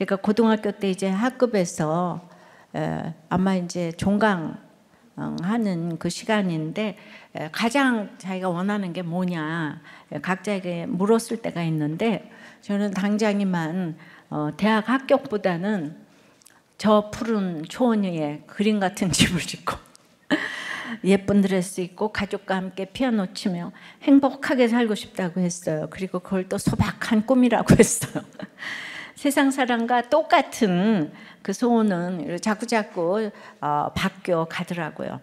제가 고등학교 때 이제 학급에서 아마 이제 종강 하는 그 시간인데 가장 자기가 원하는 게 뭐냐 각자에게 물었을 때가 있는데 저는 당장이만 대학 합격보다는 저 푸른 초원 위에 그림 같은 집을 짓고 예쁜 드레스 입고 가족과 함께 피아노 치며 행복하게 살고 싶다고 했어요. 그리고 그걸 또 소박한 꿈이라고 했어요. 세상 사람과 똑같은 그 소원은 자꾸자꾸 바뀌어 가더라고요.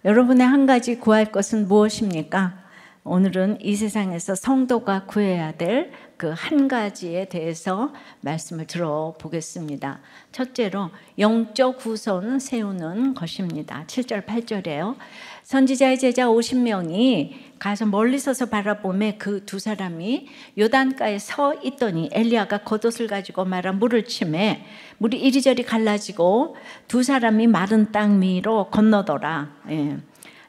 여러분의 한 가지 구할 것은 무엇입니까? 오늘은 이 세상에서 성도가 구해야 될 그 한 가지에 대해서 말씀을 들어보겠습니다. 첫째로 영적 후손을 세우는 것입니다. 7절 8절이에요. 선지자의 제자 50명이 가서 멀리 서서 바라보매 그 두 사람이 요단가에 서 있더니 엘리야가 겉옷을 가지고 말아 물을 치매 물이 이리저리 갈라지고 두 사람이 마른 땅 위로 건너더라.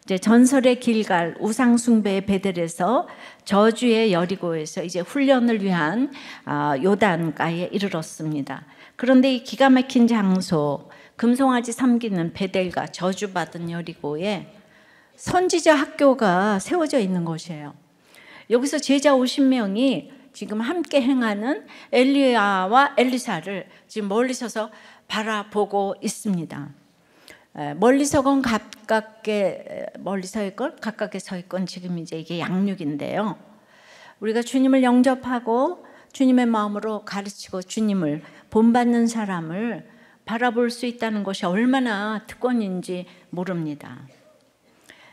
이제 전설의 길갈 우상숭배의 베델에서 저주의 여리고에서 이제 훈련을 위한 요단가에 이르렀습니다. 그런데 이 기가 막힌 장소 금송아지 섬기는 베델과 저주받은 여리고에 선지자 학교가 세워져 있는 곳이에요. 여기서 제자 50명이 지금 함께 행하는 엘리야와 엘리사를 지금 멀리 서서 바라보고 있습니다. 멀리서건 가깝게 멀리 서 있건 가깝게 서 있건 지금 이제 이게 양육인데요. 우리가 주님을 영접하고 주님의 마음으로 가르치고 주님을 본받는 사람을 바라볼 수 있다는 것이 얼마나 특권인지 모릅니다.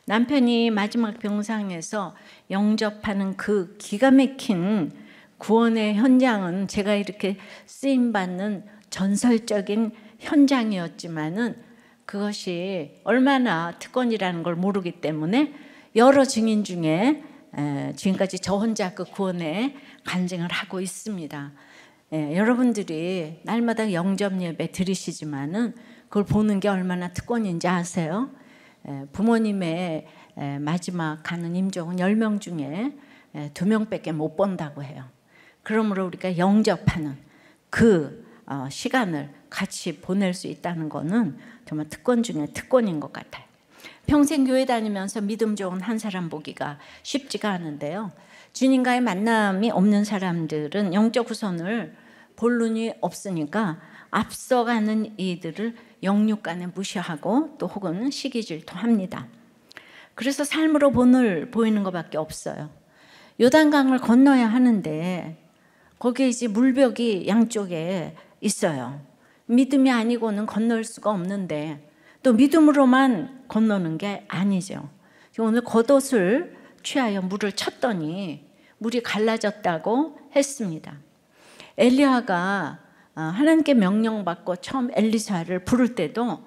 남편이 마지막 병상에서 영접하는 그 기가 막힌 구원의 현장은 제가 이렇게 쓰임받는 전설적인 현장이었지만은 그것이 얼마나 특권이라는 걸 모르기 때문에 여러 증인 중에 지금까지 저 혼자 그 구원에 간증을 하고 있습니다. 여러분들이 날마다 영접 예배 드리시지만은 그걸 보는 게 얼마나 특권인지 아세요? 부모님의 마지막 가는 임종은 10명 중에 2명밖에 못 본다고 해요. 그러므로 우리가 영접하는 그 시간을 같이 보낼 수 있다는 것은 정말 특권 중에 특권인 것 같아요. 평생 교회 다니면서 믿음 좋은 한 사람 보기가 쉽지가 않은데요. 주님과의 만남이 없는 사람들은 영적 후손을 볼 눈이 없으니까 앞서가는 이들을 영육간에 무시하고 또 혹은 시기질투합니다. 그래서 삶으로 본을 보이는 것밖에 없어요. 요단강을 건너야 하는데 거기에 이제 물벽이 양쪽에 있어요. 믿음이 아니고는 건널 수가 없는데 또 믿음으로만 건너는 게 아니죠. 오늘 겉옷을 취하여 물을 쳤더니 물이 갈라졌다고 했습니다. 엘리야가 하나님께 명령받고 처음 엘리사를 부를 때도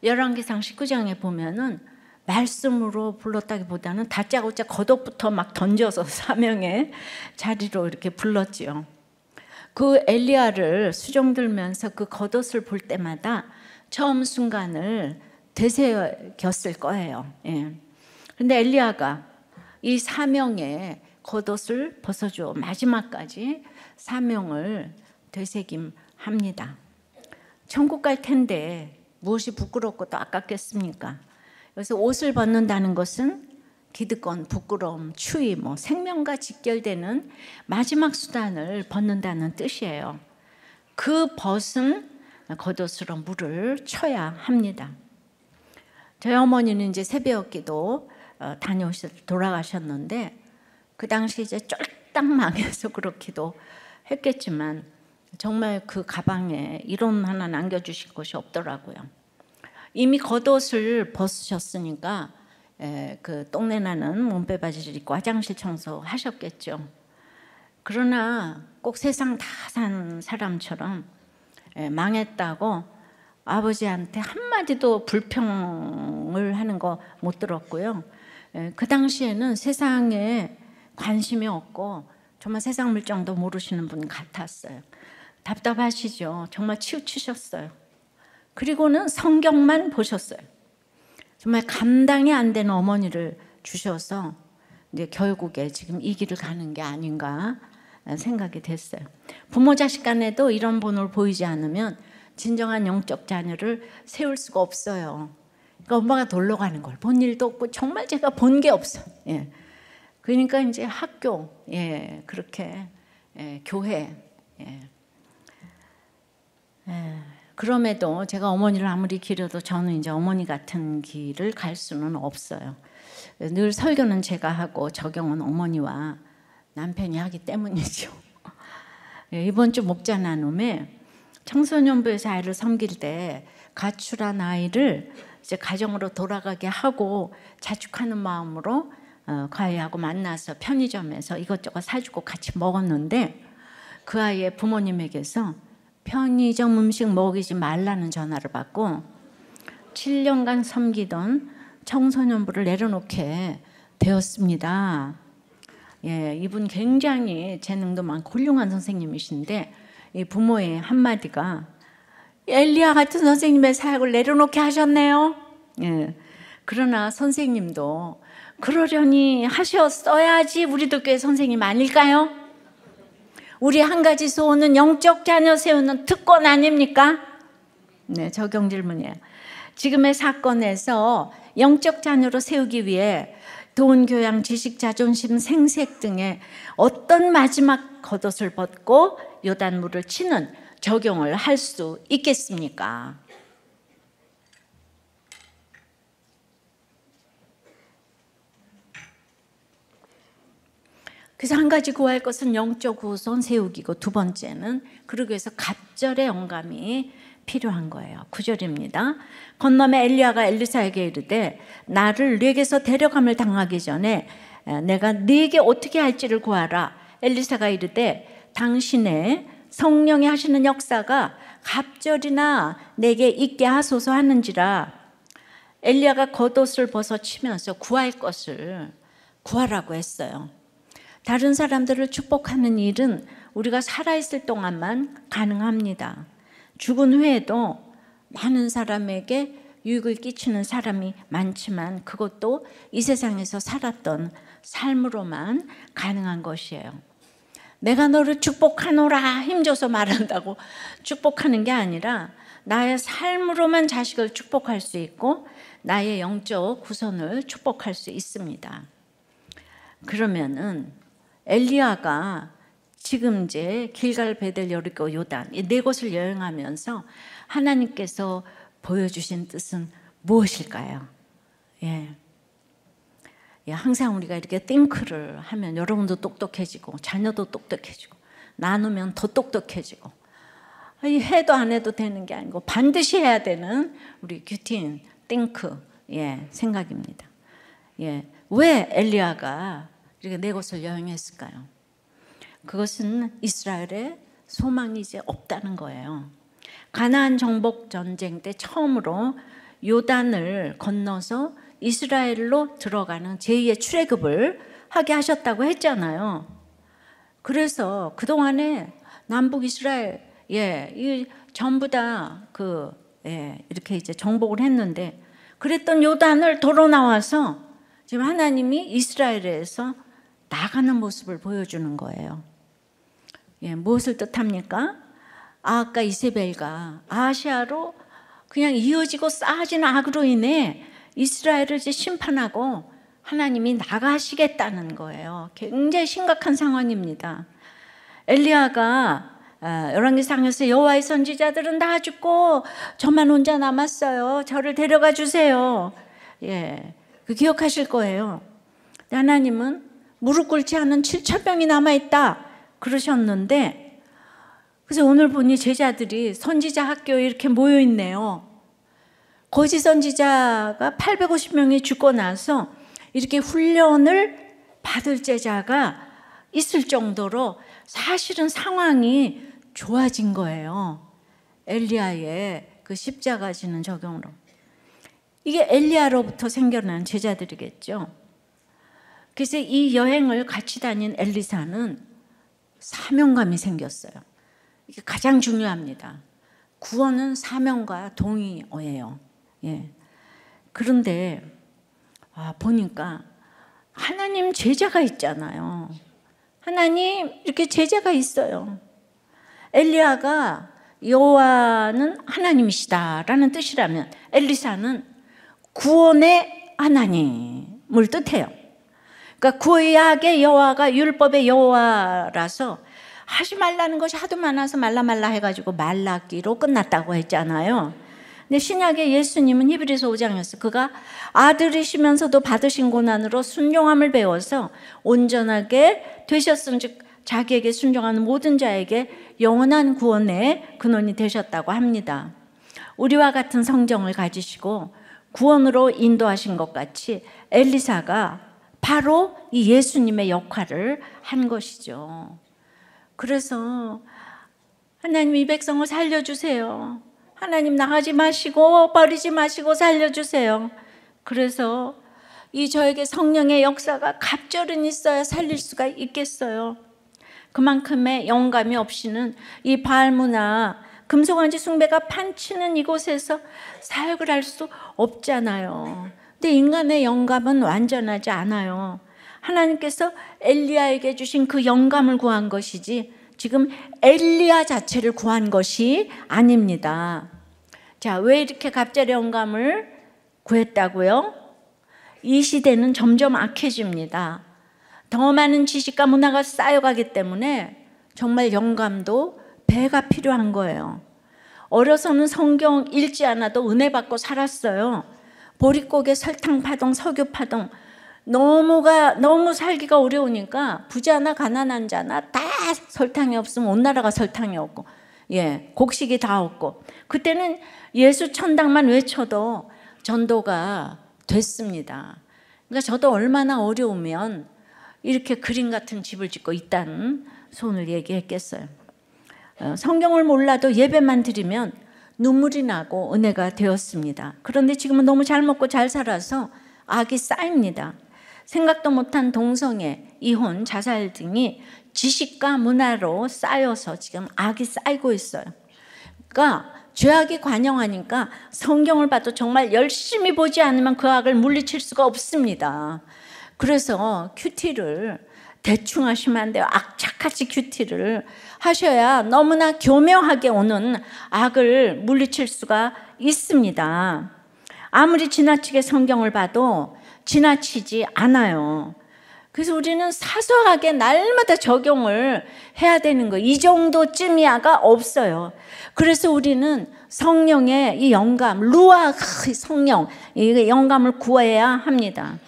열왕기상 19장에 보면은 말씀으로 불렀다기보다는 다짜고짜 겉옷부터 막 던져서 사명의 자리로 이렇게 불렀지요. 그 엘리야를 수종들면서 그 겉옷을 볼 때마다 처음 순간을 되새겼을 거예요. 그런데 엘리야가 이 사명의 겉옷을 벗어줘 마지막까지 사명을 되새김합니다. 천국 갈 텐데 무엇이 부끄럽고 또 아깝겠습니까? 그래서 옷을 벗는다는 것은 기득권, 부끄러움, 추위, 생명과 직결되는 마지막 수단을 벗는다는 뜻이에요. 그 벗은 겉옷으로 물을 쳐야 합니다. 저희 어머니는 이제 새벽기도 다녀오셔서 돌아가셨는데 그 당시 이제 쫄딱 망해서 그렇기도 했겠지만 정말 그 가방에 이론 하나 남겨주실 것이 없더라고요. 이미 겉옷을 벗으셨으니까 그 똥내 나는 몸빼바지를 입고 화장실 청소하셨겠죠. 그러나 꼭 세상 다 산 사람처럼 망했다고 아버지한테 한마디도 불평을 하는 거 못 들었고요. 그 당시에는 세상에 관심이 없고 정말 세상 물정도 모르시는 분 같았어요. 답답하시죠. 정말 치우치셨어요. 그리고는 성경만 보셨어요. 정말 감당이 안 되는 어머니를 주셔서 이제 결국에 지금 이 길을 가는 게 아닌가 생각이 됐어요. 부모 자식 간에도 이런 본을 보이지 않으면 진정한 영적 자녀를 세울 수가 없어요. 그러니까 엄마가 놀러 가는 걸 본 일도 없고 정말 제가 본 게 없어. 예. 그러니까 이제 학교, 예, 그렇게, 예, 교회, 예. 예. 그럼에도 제가 어머니를 아무리 기려도 저는 이제 어머니 같은 길을 갈 수는 없어요. 늘 설교는 제가 하고 적용은 어머니와 남편이 하기 때문이죠. 예, 이번 주 목자 나눔에 청소년부에서 아이를 섬길 때 가출한 아이를 이제 가정으로 돌아가게 하고 자축하는 마음으로 그 아이하고 만나서 편의점에서 이것저것 사주고 같이 먹었는데 그 아이의 부모님에게서 편의점 음식 먹이지 말라는 전화를 받고 7년간 섬기던 청소년부를 내려놓게 되었습니다. 예, 이분 굉장히 재능도 많고 훌륭한 선생님이신데 이 부모의 한마디가 엘리야 같은 선생님의 사역을 내려놓게 하셨네요. 예, 그러나 선생님도 그러려니 하셨어야지 우리도 교회 선생님 아닐까요? 우리 한 가지 소원은 영적 자녀 세우는 특권 아닙니까? 네, 적용 질문이에요. 지금의 사건에서 영적 자녀로 세우기 위해 돈, 교양, 지식, 자존심, 생색 등의 어떤 마지막 겉옷을 벗고 요단물을 치는 적용을 할 수 있겠습니까? 그래서 한 가지 구할 것은 영적 우선 세우기고 두 번째는 그러기 위해서 갑절의 영감이 필요한 거예요. 9절입니다. 건너매 엘리야가 엘리사에게 이르되 나를 네게서 데려감을 당하기 전에 내가 네게 어떻게 할지를 구하라. 엘리사가 이르되 당신의 성령이 하시는 역사가 갑절이나 내게 있게 하소서 하는지라. 엘리야가 겉옷을 벗어 치면서 구할 것을 구하라고 했어요. 다른 사람들을 축복하는 일은 우리가 살아있을 동안만 가능합니다. 죽은 후에도 많은 사람에게 유익을 끼치는 사람이 많지만 그것도 이 세상에서 살았던 삶으로만 가능한 것이에요. 내가 너를 축복하노라 힘줘서 말한다고 축복하는 게 아니라 나의 삶으로만 자식을 축복할 수 있고 나의 영적 구선을 축복할 수 있습니다. 그러면은 엘리야가 지금 이제 길갈, 베델, 여리고, 요단 이 네 곳을 여행하면서 하나님께서 보여주신 뜻은 무엇일까요? 예. 예, 항상 우리가 이렇게 띵크를 하면 여러분도 똑똑해지고 자녀도 똑똑해지고 나누면 더 똑똑해지고 해도 안 해도 되는 게 아니고 반드시 해야 되는 우리 규틴 띵크 예, 생각입니다. 예, 왜 엘리야가 이렇게 네 곳을 여행했을까요? 그것은 이스라엘의 소망이 이제 없다는 거예요. 가나안 정복 전쟁 때 처음으로 요단을 건너서 이스라엘로 들어가는 제2의 출애굽을 하게 하셨다고 했잖아요. 그래서 그동안에 남북 이스라엘 이 전부 다 이렇게 이제 정복을 했는데 그랬던 요단을 도로 나와서 지금 하나님이 이스라엘에서 나가는 모습을 보여주는 거예요. 예, 무엇을 뜻합니까? 아까 이세벨과 아시아로 그냥 이어지고 쌓아지는 악으로 인해 이스라엘을 이제 심판하고 하나님이 나가시겠다는 거예요. 굉장히 심각한 상황입니다. 엘리야가 열왕기상에서 여호와의 선지자들은 다 죽고 저만 혼자 남았어요. 저를 데려가 주세요. 예, 그 기억하실 거예요. 하나님은 무릎 꿇지 않은 7,000명이 남아있다 그러셨는데 그래서 오늘 보니 제자들이 선지자 학교에 이렇게 모여있네요. 거짓 선지자가 850명이 죽고 나서 이렇게 훈련을 받을 제자가 있을 정도로 사실은 상황이 좋아진 거예요. 엘리야의 그 십자가 지는 적용으로. 이게 엘리야로부터 생겨난 제자들이겠죠. 그래서 이 여행을 같이 다닌 엘리사는 사명감이 생겼어요. 이게 가장 중요합니다. 구원은 사명과 동의어예요. 예. 그런데 보니까 하나님 제자가 있잖아요. 하나님 이렇게 제자가 있어요. 엘리야가 여호와는 하나님이시다라는 뜻이라면 엘리사는 구원의 하나님을 뜻해요. 그러니까 구약의 여호와가 율법의 여호와라서 하지 말라는 것이 하도 많아서 말라 해가지고 말라기로 끝났다고 했잖아요. 근데 신약의 예수님은 히브리서 5장에서 그가 아들이시면서도 받으신 고난으로 순종함을 배워서 온전하게 되셨은즉 자기에게 순종하는 모든 자에게 영원한 구원의 근원이 되셨다고 합니다. 우리와 같은 성정을 가지시고 구원으로 인도하신 것 같이 엘리사가 바로 이 예수님의 역할을 한 것이죠. 그래서 하나님 이 백성을 살려주세요. 하나님 나가지 마시고 버리지 마시고 살려주세요. 그래서 이 저에게 성령의 역사가 갑절은 있어야 살릴 수가 있겠어요. 그만큼의 영감이 없이는 이 바알 문화, 금송아지 숭배가 판치는 이곳에서 사역을 할 수 없잖아요. 근데 인간의 영감은 완전하지 않아요. 하나님께서 엘리야에게 주신 그 영감을 구한 것이지 지금 엘리야 자체를 구한 것이 아닙니다. 자, 왜 이렇게 갑절의 영감을 구했다고요? 이 시대는 점점 악해집니다. 더 많은 지식과 문화가 쌓여가기 때문에 정말 영감도 배가 필요한 거예요. 어려서는 성경 읽지 않아도 은혜 받고 살았어요. 보릿고개 설탕 파동, 석유 파동, 너무 살기가 어려우니까 부자나 가난한 자나 다 설탕이 없으면 온 나라가 설탕이 없고, 곡식이 다 없고, 그때는 예수 천당만 외쳐도 전도가 됐습니다. 그러니까 저도 얼마나 어려우면 이렇게 그림 같은 집을 짓고 있다는 소원을 얘기했겠어요. 성경을 몰라도 예배만 드리면 눈물이 나고 은혜가 되었습니다. 그런데 지금은 너무 잘 먹고 잘 살아서 악이 쌓입니다. 생각도 못한 동성애, 이혼, 자살 등이 지식과 문화로 쌓여서 지금 악이 쌓이고 있어요. 그러니까 죄악이 관영하니까 성경을 봐도 정말 열심히 보지 않으면 그 악을 물리칠 수가 없습니다. 그래서 큐티를 대충 하시면 안 돼요. 악착같이 큐티를 하셔야 너무나 교묘하게 오는 악을 물리칠 수가 있습니다. 아무리 지나치게 성경을 봐도 지나치지 않아요. 그래서 우리는 사소하게 날마다 적용을 해야 되는 거예요. 이 정도쯤이야가 없어요. 그래서 우리는 성령의 이 영감, 루아 성령, 이 영감을 구해야 합니다.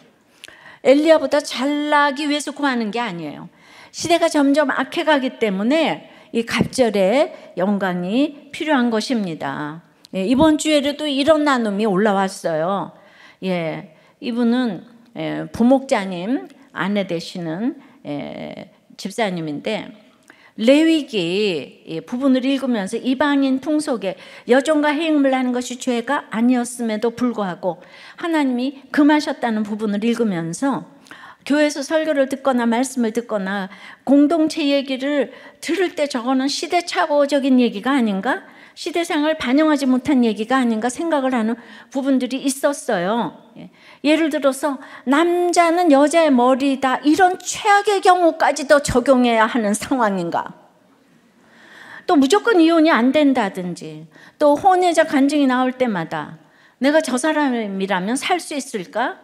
엘리야보다 잘나기 위해서 구하는 게 아니에요. 시대가 점점 악해가기 때문에 이 갑절의 영광이 필요한 것입니다. 이번 주에도 이런 나눔이 올라왔어요. 이분은 부목자님 아내 되시는 집사님인데, 레위기 부분을 읽으면서 이방인 풍속에 여종과 해임을 하는 것이 죄가 아니었음에도 불구하고 하나님이 금하셨다는 부분을 읽으면서 교회에서 설교를 듣거나 말씀을 듣거나 공동체 얘기를 들을 때 저거는 시대착오적인 얘기가 아닌가? 시대상을 반영하지 못한 얘기가 아닌가 생각을 하는 부분들이 있었어요. 예를 들어서 남자는 여자의 머리다, 이런 최악의 경우까지도 적용해야 하는 상황인가? 또 무조건 이혼이 안 된다든지, 또 혼외자 간증이 나올 때마다 내가 저 사람이라면 살 수 있을까?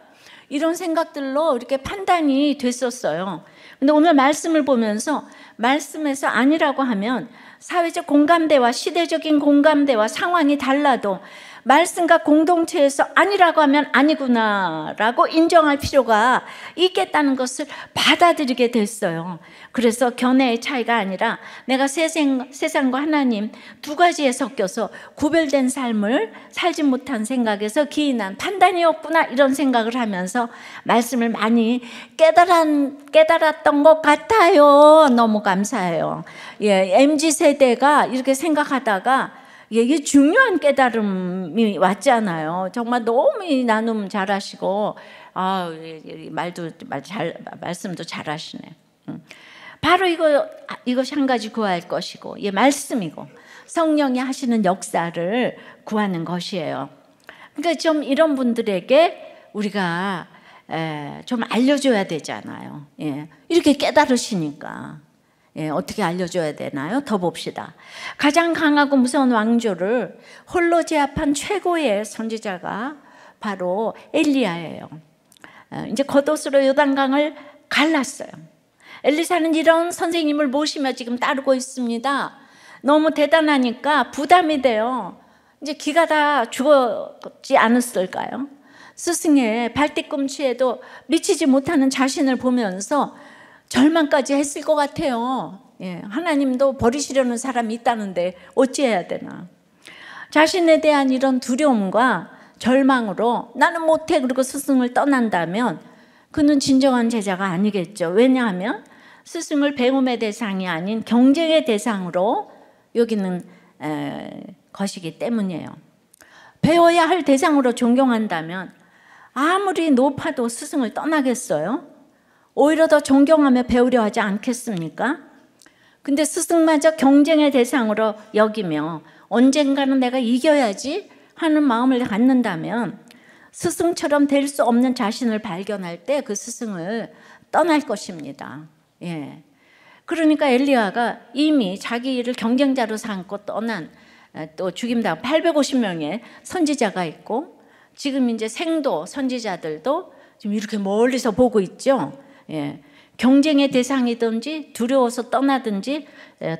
이런 생각들로 이렇게 판단이 됐었어요. 근데 오늘 말씀을 보면서 말씀에서 아니라고 하면 사회적 공감대와 시대적인 공감대와 상황이 달라도 말씀과 공동체에서 아니라고 하면 아니구나라고 인정할 필요가 있겠다는 것을 받아들이게 됐어요. 그래서 견해의 차이가 아니라 내가 세상과 하나님 두 가지에 섞여서 구별된 삶을 살지 못한 생각에서 기인한 판단이 없구나, 이런 생각을 하면서 말씀을 많이 깨달았던 것 같아요. 너무 감사해요. MZ세대가 이렇게 생각하다가 이게 중요한 깨달음이 왔잖아요. 정말 너무 이 나눔 잘하시고, 말씀도 잘하시네. 바로 이것이 한 가지 구할 것이고, 말씀이고, 성령이 하시는 역사를 구하는 것이에요. 그러니까 좀 이런 분들에게 우리가 좀 알려줘야 되잖아요. 이렇게 깨달으시니까. 어떻게 알려줘야 되나요? 더 봅시다. 가장 강하고 무서운 왕조를 홀로 제압한 최고의 선지자가 바로 엘리야예요. 이제 겉옷으로 요단강을 갈랐어요. 엘리사는 이런 선생님을 모시며 지금 따르고 있습니다. 너무 대단하니까 부담이 돼요. 이제 기가 다 죽었지 않았을까요? 스승의 발뒤꿈치에도 미치지 못하는 자신을 보면서 절망까지 했을 것 같아요. 하나님도 버리시려는 사람이 있다는데 어찌해야 되나. 자신에 대한 이런 두려움과 절망으로 나는 못해 그리고 스승을 떠난다면 그는 진정한 제자가 아니겠죠. 왜냐하면 스승을 배움의 대상이 아닌 경쟁의 대상으로 여기는 것이기 때문이에요. 배워야 할 대상으로 존경한다면 아무리 높아도 스승을 떠나겠어요? 오히려 더 존경하며 배우려 하지 않겠습니까? 근데 스승마저 경쟁의 대상으로 여기며 언젠가는 내가 이겨야지 하는 마음을 갖는다면 스승처럼 될 수 없는 자신을 발견할 때 그 스승을 떠날 것입니다. 그러니까 엘리야가 이미 자기 일을 경쟁자로 삼고 떠난 또 죽임당 850명의 선지자가 있고 지금 이제 생도 선지자들도 지금 이렇게 멀리서 보고 있죠. 경쟁의 대상이든지 두려워서 떠나든지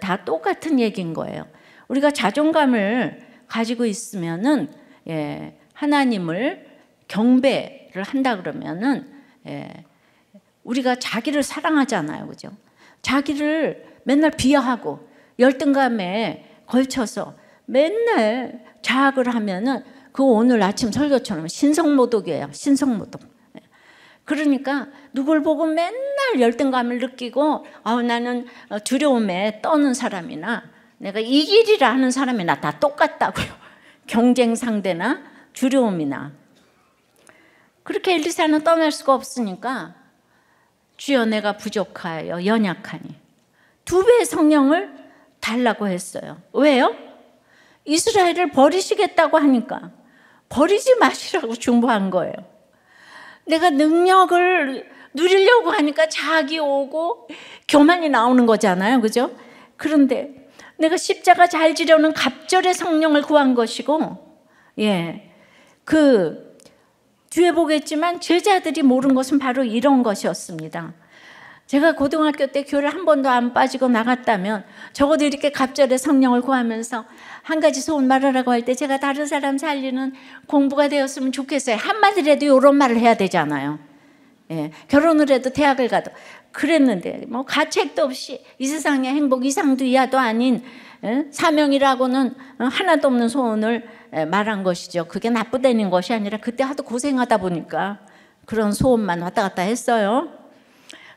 다 똑같은 얘기인 거예요. 우리가 자존감을 가지고 있으면은 하나님을 경배를 한다 그러면은 우리가 자기를 사랑하잖아요, 그죠? 자기를 맨날 비하하고 열등감에 걸쳐서 맨날 자학을 하면은 그 오늘 아침 설교처럼 신성모독이에요. 신성모독. 그러니까 누굴 보고 맨날 열등감을 느끼고 나는 두려움에 떠는 사람이나 내가 이기리라 하는 사람이나 다 똑같다고요. 경쟁 상대나 두려움이나. 그렇게 엘리사는 떠날 수가 없으니까 주여 내가 부족하여 연약하니 2배의 성령을 달라고 했어요. 왜요? 이스라엘을 버리시겠다고 하니까 버리지 마시라고 중보한 거예요. 내가 능력을 누리려고 하니까 자기 오고 교만이 나오는 거잖아요, 그죠? 그런데 내가 십자가 잘 지려는 갑절의 성령을 구한 것이고, 그 뒤에 보겠지만 제자들이 모른 것은 바로 이런 것이었습니다. 제가 고등학교 때 교회를 한 번도 안 빠지고 나갔다면 적어도 이렇게 갑절의 성령을 구하면서 한 가지 소원 말하라고 할 때 제가 다른 사람 살리는 공부가 되었으면 좋겠어요. 한마디라도 이런 말을 해야 되잖아요. 결혼을 해도 대학을 가도 그랬는데 뭐 가책도 없이 이 세상의 행복 이상도 이하도 아닌 사명이라고는 하나도 없는 소원을 말한 것이죠. 그게 나쁘다는 것이 아니라 그때 하도 고생하다 보니까 그런 소원만 왔다 갔다 했어요.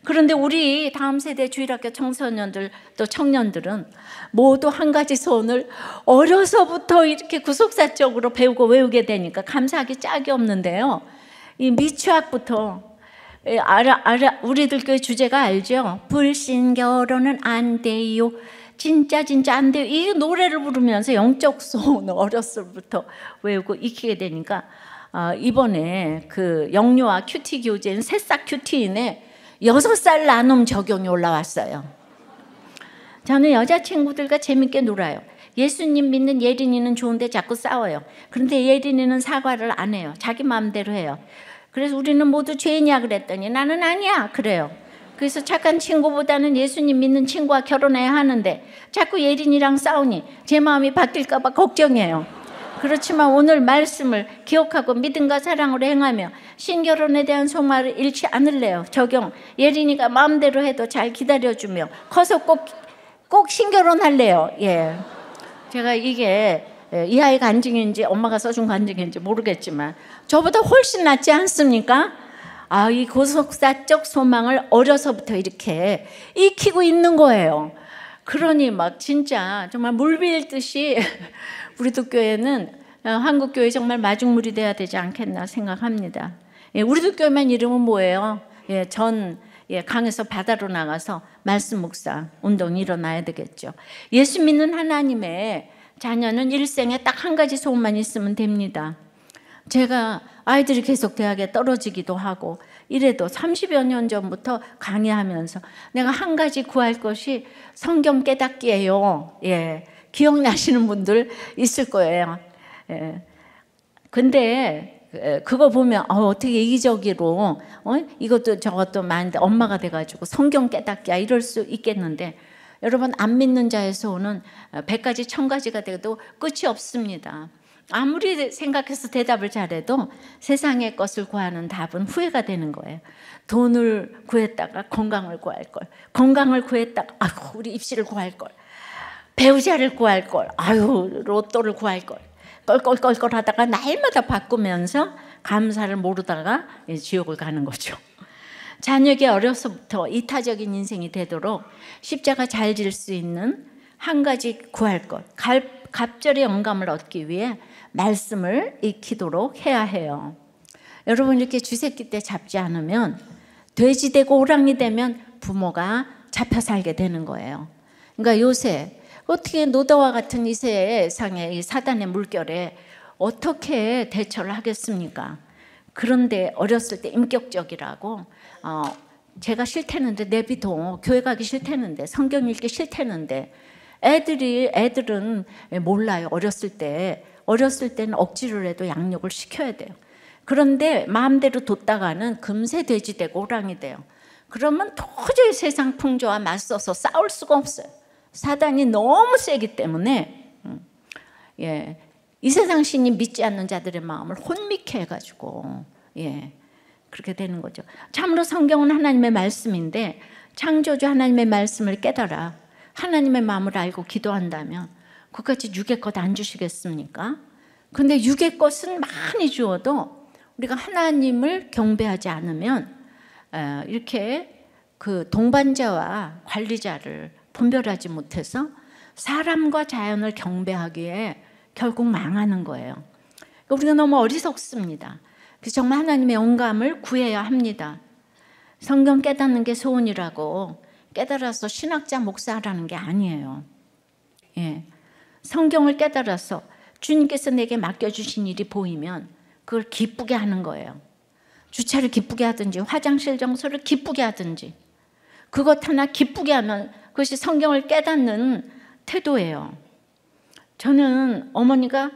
그런데 우리 다음 세대 주일학교 청소년들 또 청년들은 모두 한 가지 소원을 어려서부터 이렇게 구속사적으로 배우고 외우게 되니까 감사하기 짝이 없는데요. 이 미취학부터 우리들 교회 주제가 알죠? 불신 결혼은 안 돼요. 진짜 안 돼요. 이 노래를 부르면서 영적 소원을 어렸을부터 외우고 익히게 되니까 이번에 그 영유아 큐티 교재인 새싹 큐티인에 6살 나눔 적용이 올라왔어요. 저는 여자친구들과 재밌게 놀아요. 예수님 믿는 예린이는 좋은데 자꾸 싸워요. 그런데 예린이는 사과를 안 해요. 자기 마음대로 해요. 그래서 우리는 모두 죄인이야 그랬더니 나는 아니야 그래요. 그래서 착한 친구보다는 예수님 믿는 친구와 결혼해야 하는데 자꾸 예린이랑 싸우니 제 마음이 바뀔까 봐 걱정해요. 그렇지만 오늘 말씀을 기억하고 믿음과 사랑으로 행하며 신결혼에 대한 소망을 잃지 않을래요. 적용. 예린이가 마음대로 해도 잘 기다려주며 커서 꼭 신결혼할래요. 제가 이게 이 아이 간증인지 엄마가 써준 간증인지 모르겠지만 저보다 훨씬 낫지 않습니까? 이 고속사적 소망을 어려서부터 이렇게 익히고 있는 거예요. 그러니 막 진짜 정말 물 빌듯이 우리도 교회는 한국 교회 정말 마중물이 돼야 되지 않겠나 생각합니다. 우리도 교회만 이름은 뭐예요? 강에서 바다로 나가서 말씀 묵상 운동이 일어나야 되겠죠. 예수 믿는 하나님의 자녀는 일생에 딱 한 가지 소원만 있으면 됩니다. 제가 아이들이 계속 대학에 떨어지기도 하고 이래도 30여 년 전부터 강의하면서 내가 한 가지 구할 것이 성경 깨닫기예요. 예, 기억나시는 분들 있을 거예요. 예. 근데 그거 보면 어떻게 이기적으로 이것도 저것도 많은데 엄마가 돼가지고 성경 깨닫기야 이럴 수 있겠는데, 여러분 안 믿는 자에서 오는 100가지 1000가지가 돼도 끝이 없습니다. 아무리 생각해서 대답을 잘해도 세상의 것을 구하는 답은 후회가 되는 거예요. 돈을 구했다가 건강을 구할 걸, 건강을 구했다가 아이고 우리 입시를 구할 걸, 배우자를 구할 걸, 아유 로또를 구할 걸, 껄껄껄껄 하다가 날마다 바꾸면서 감사를 모르다가 지옥을 가는 거죠. 자녀에게 어려서부터 이타적인 인생이 되도록 십자가 잘 질 수 있는 한 가지 구할 것, 갑절의 영감을 얻기 위해 말씀을 익히도록 해야 해요. 여러분 이렇게 쥐새끼 때 잡지 않으면 돼지 되고 호랑이 되면 부모가 잡혀 살게 되는 거예요. 그러니까 요새 어떻게 노다와 같은 이 세상의 이 사단의 물결에 어떻게 대처를 하겠습니까? 그런데 어렸을 때 인격적이라고 제가 싫다는데 내비도 교회 가기 싫다는데 성경 읽기 싫다는데 애들은 몰라요. 어렸을 때는 억지를 해도 양육을 시켜야 돼요. 그런데 마음대로 뒀다가는 금세 돼지 되고 호랑이 돼요. 그러면 도저히 세상 풍조와 맞서서 싸울 수가 없어요. 사단이 너무 세기 때문에 예, 이 세상 신이 믿지 않는 자들의 마음을 혼미케 해가지고 그렇게 되는 거죠. 참으로 성경은 하나님의 말씀인데 창조주 하나님의 말씀을 깨달아 하나님의 마음을 알고 기도한다면 그까지 육의 것 안 주시겠습니까? 근데 육의 것은 많이 주어도 우리가 하나님을 경배하지 않으면 이렇게 그 동반자와 관리자를 분별하지 못해서 사람과 자연을 경배하기에 결국 망하는 거예요. 우리가 너무 어리석습니다. 그래서 정말 하나님의 영감을 구해야 합니다. 성경 깨닫는 게 소원이라고 깨달아서 신학자 목사라는 게 아니에요. 예. 성경을 깨달아서 주님께서 내게 맡겨주신 일이 보이면 그걸 기쁘게 하는 거예요. 주차를 기쁘게 하든지 화장실 청소를 기쁘게 하든지 그것 하나 기쁘게 하면 그것이 성경을 깨닫는 태도예요. 저는 어머니가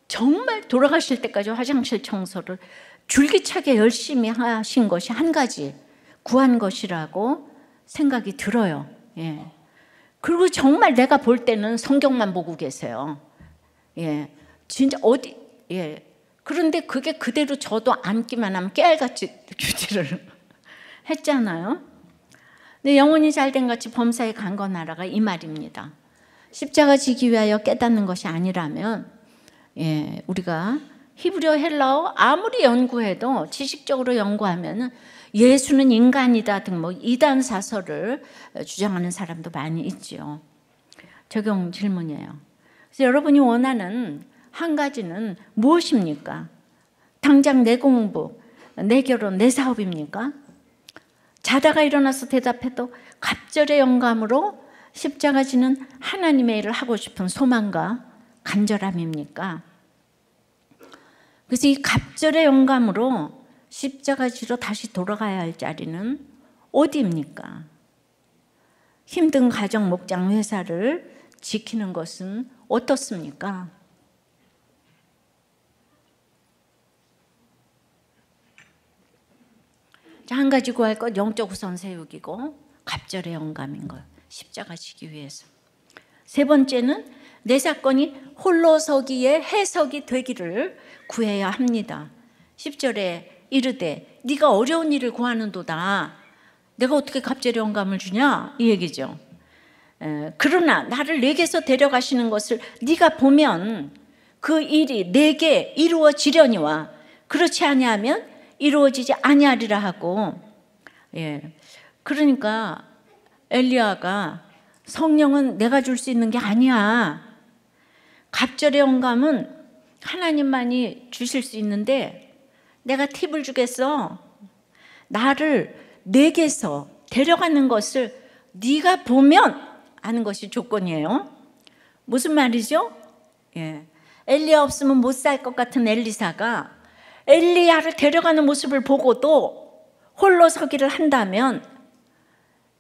정말 돌아가실 때까지 화장실 청소를 줄기차게 열심히 하신 것이 한 가지 구한 것이라고 생각이 들어요. 예. 그리고 정말 내가 볼 때는 성경만 보고 계세요. 예. 진짜 어디, 예. 그런데 그게 그대로 저도 앉기만 하면 깨알같이 규제를 했잖아요. 근데 영혼이 잘된 같이 범사에 강건하라가 이 말입니다. 십자가 지기 위하여 깨닫는 것이 아니라면 우리가 히브리어 헬라어 아무리 연구해도 지식적으로 연구하면은 예수는 인간이다 등 뭐 이단 사설을 주장하는 사람도 많이 있죠. 적용 질문이에요. 그래서 여러분이 원하는 한 가지는 무엇입니까? 당장 내 공부, 내 결혼, 내 사업입니까? 자다가 일어나서 대답해도 갑절의 영감으로 십자가 지는 하나님의 일을 하고 싶은 소망과 간절함입니까? 그래서 이 갑절의 영감으로 십자가 지러 다시 돌아가야 할 자리는 어디입니까? 힘든 가정, 목장, 회사를 지키는 것은 어떻습니까? 자, 한 가지 구할 것 영적 우선 세우기고 갑절의 영감인 것, 십자가 지기 위해서. 세 번째는 내 사건이 홀로 서기에 해석이 되기를 구해야 합니다. 10절에 이르되 네가 어려운 일을 구하는도다. 내가 어떻게 갑절의 영감을 주냐? 이 얘기죠. 그러나 나를 내게서 데려가시는 것을 네가 보면 그 일이 내게 이루어지려니와 그렇지 아니하면 이루어지지 아니하리라 하고. 그러니까 엘리야가 성령은 내가 줄 수 있는 게 아니야. 갑절의 영감은 하나님만이 주실 수 있는데 내가 팁을 주겠어. 나를 내게서 데려가는 것을 네가 보면 하는 것이 조건이에요. 무슨 말이죠? 엘리야 없으면 못 살 것 같은 엘리사가 엘리야를 데려가는 모습을 보고도 홀로 서기를 한다면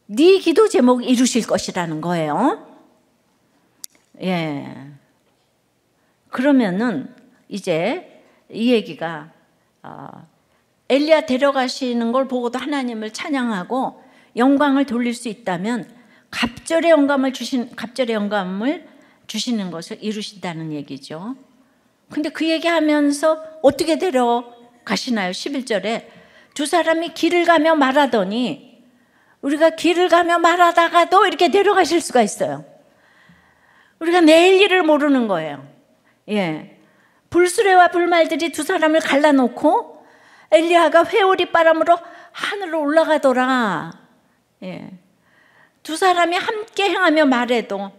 네 기도 제목 이루실 것이라는 거예요. 예. 그러면은 이제 이 얘기가 엘리야 데려가시는 걸 보고도 하나님을 찬양하고 영광을 돌릴 수 있다면 갑절의 영감을 주시는 것을 이루신다는 얘기죠. 근데 그 얘기하면서 어떻게 데려가시나요? 11절에 두 사람이 길을 가며 말하더니, 우리가 길을 가며 말하다가도 이렇게 데려가실 수가 있어요. 우리가 내일 일을 모르는 거예요. 예. 불수레와 불말들이 두 사람을 갈라놓고 엘리야가 회오리 바람으로 하늘로 올라가더라. 예. 두 사람이 함께 행하며 말해도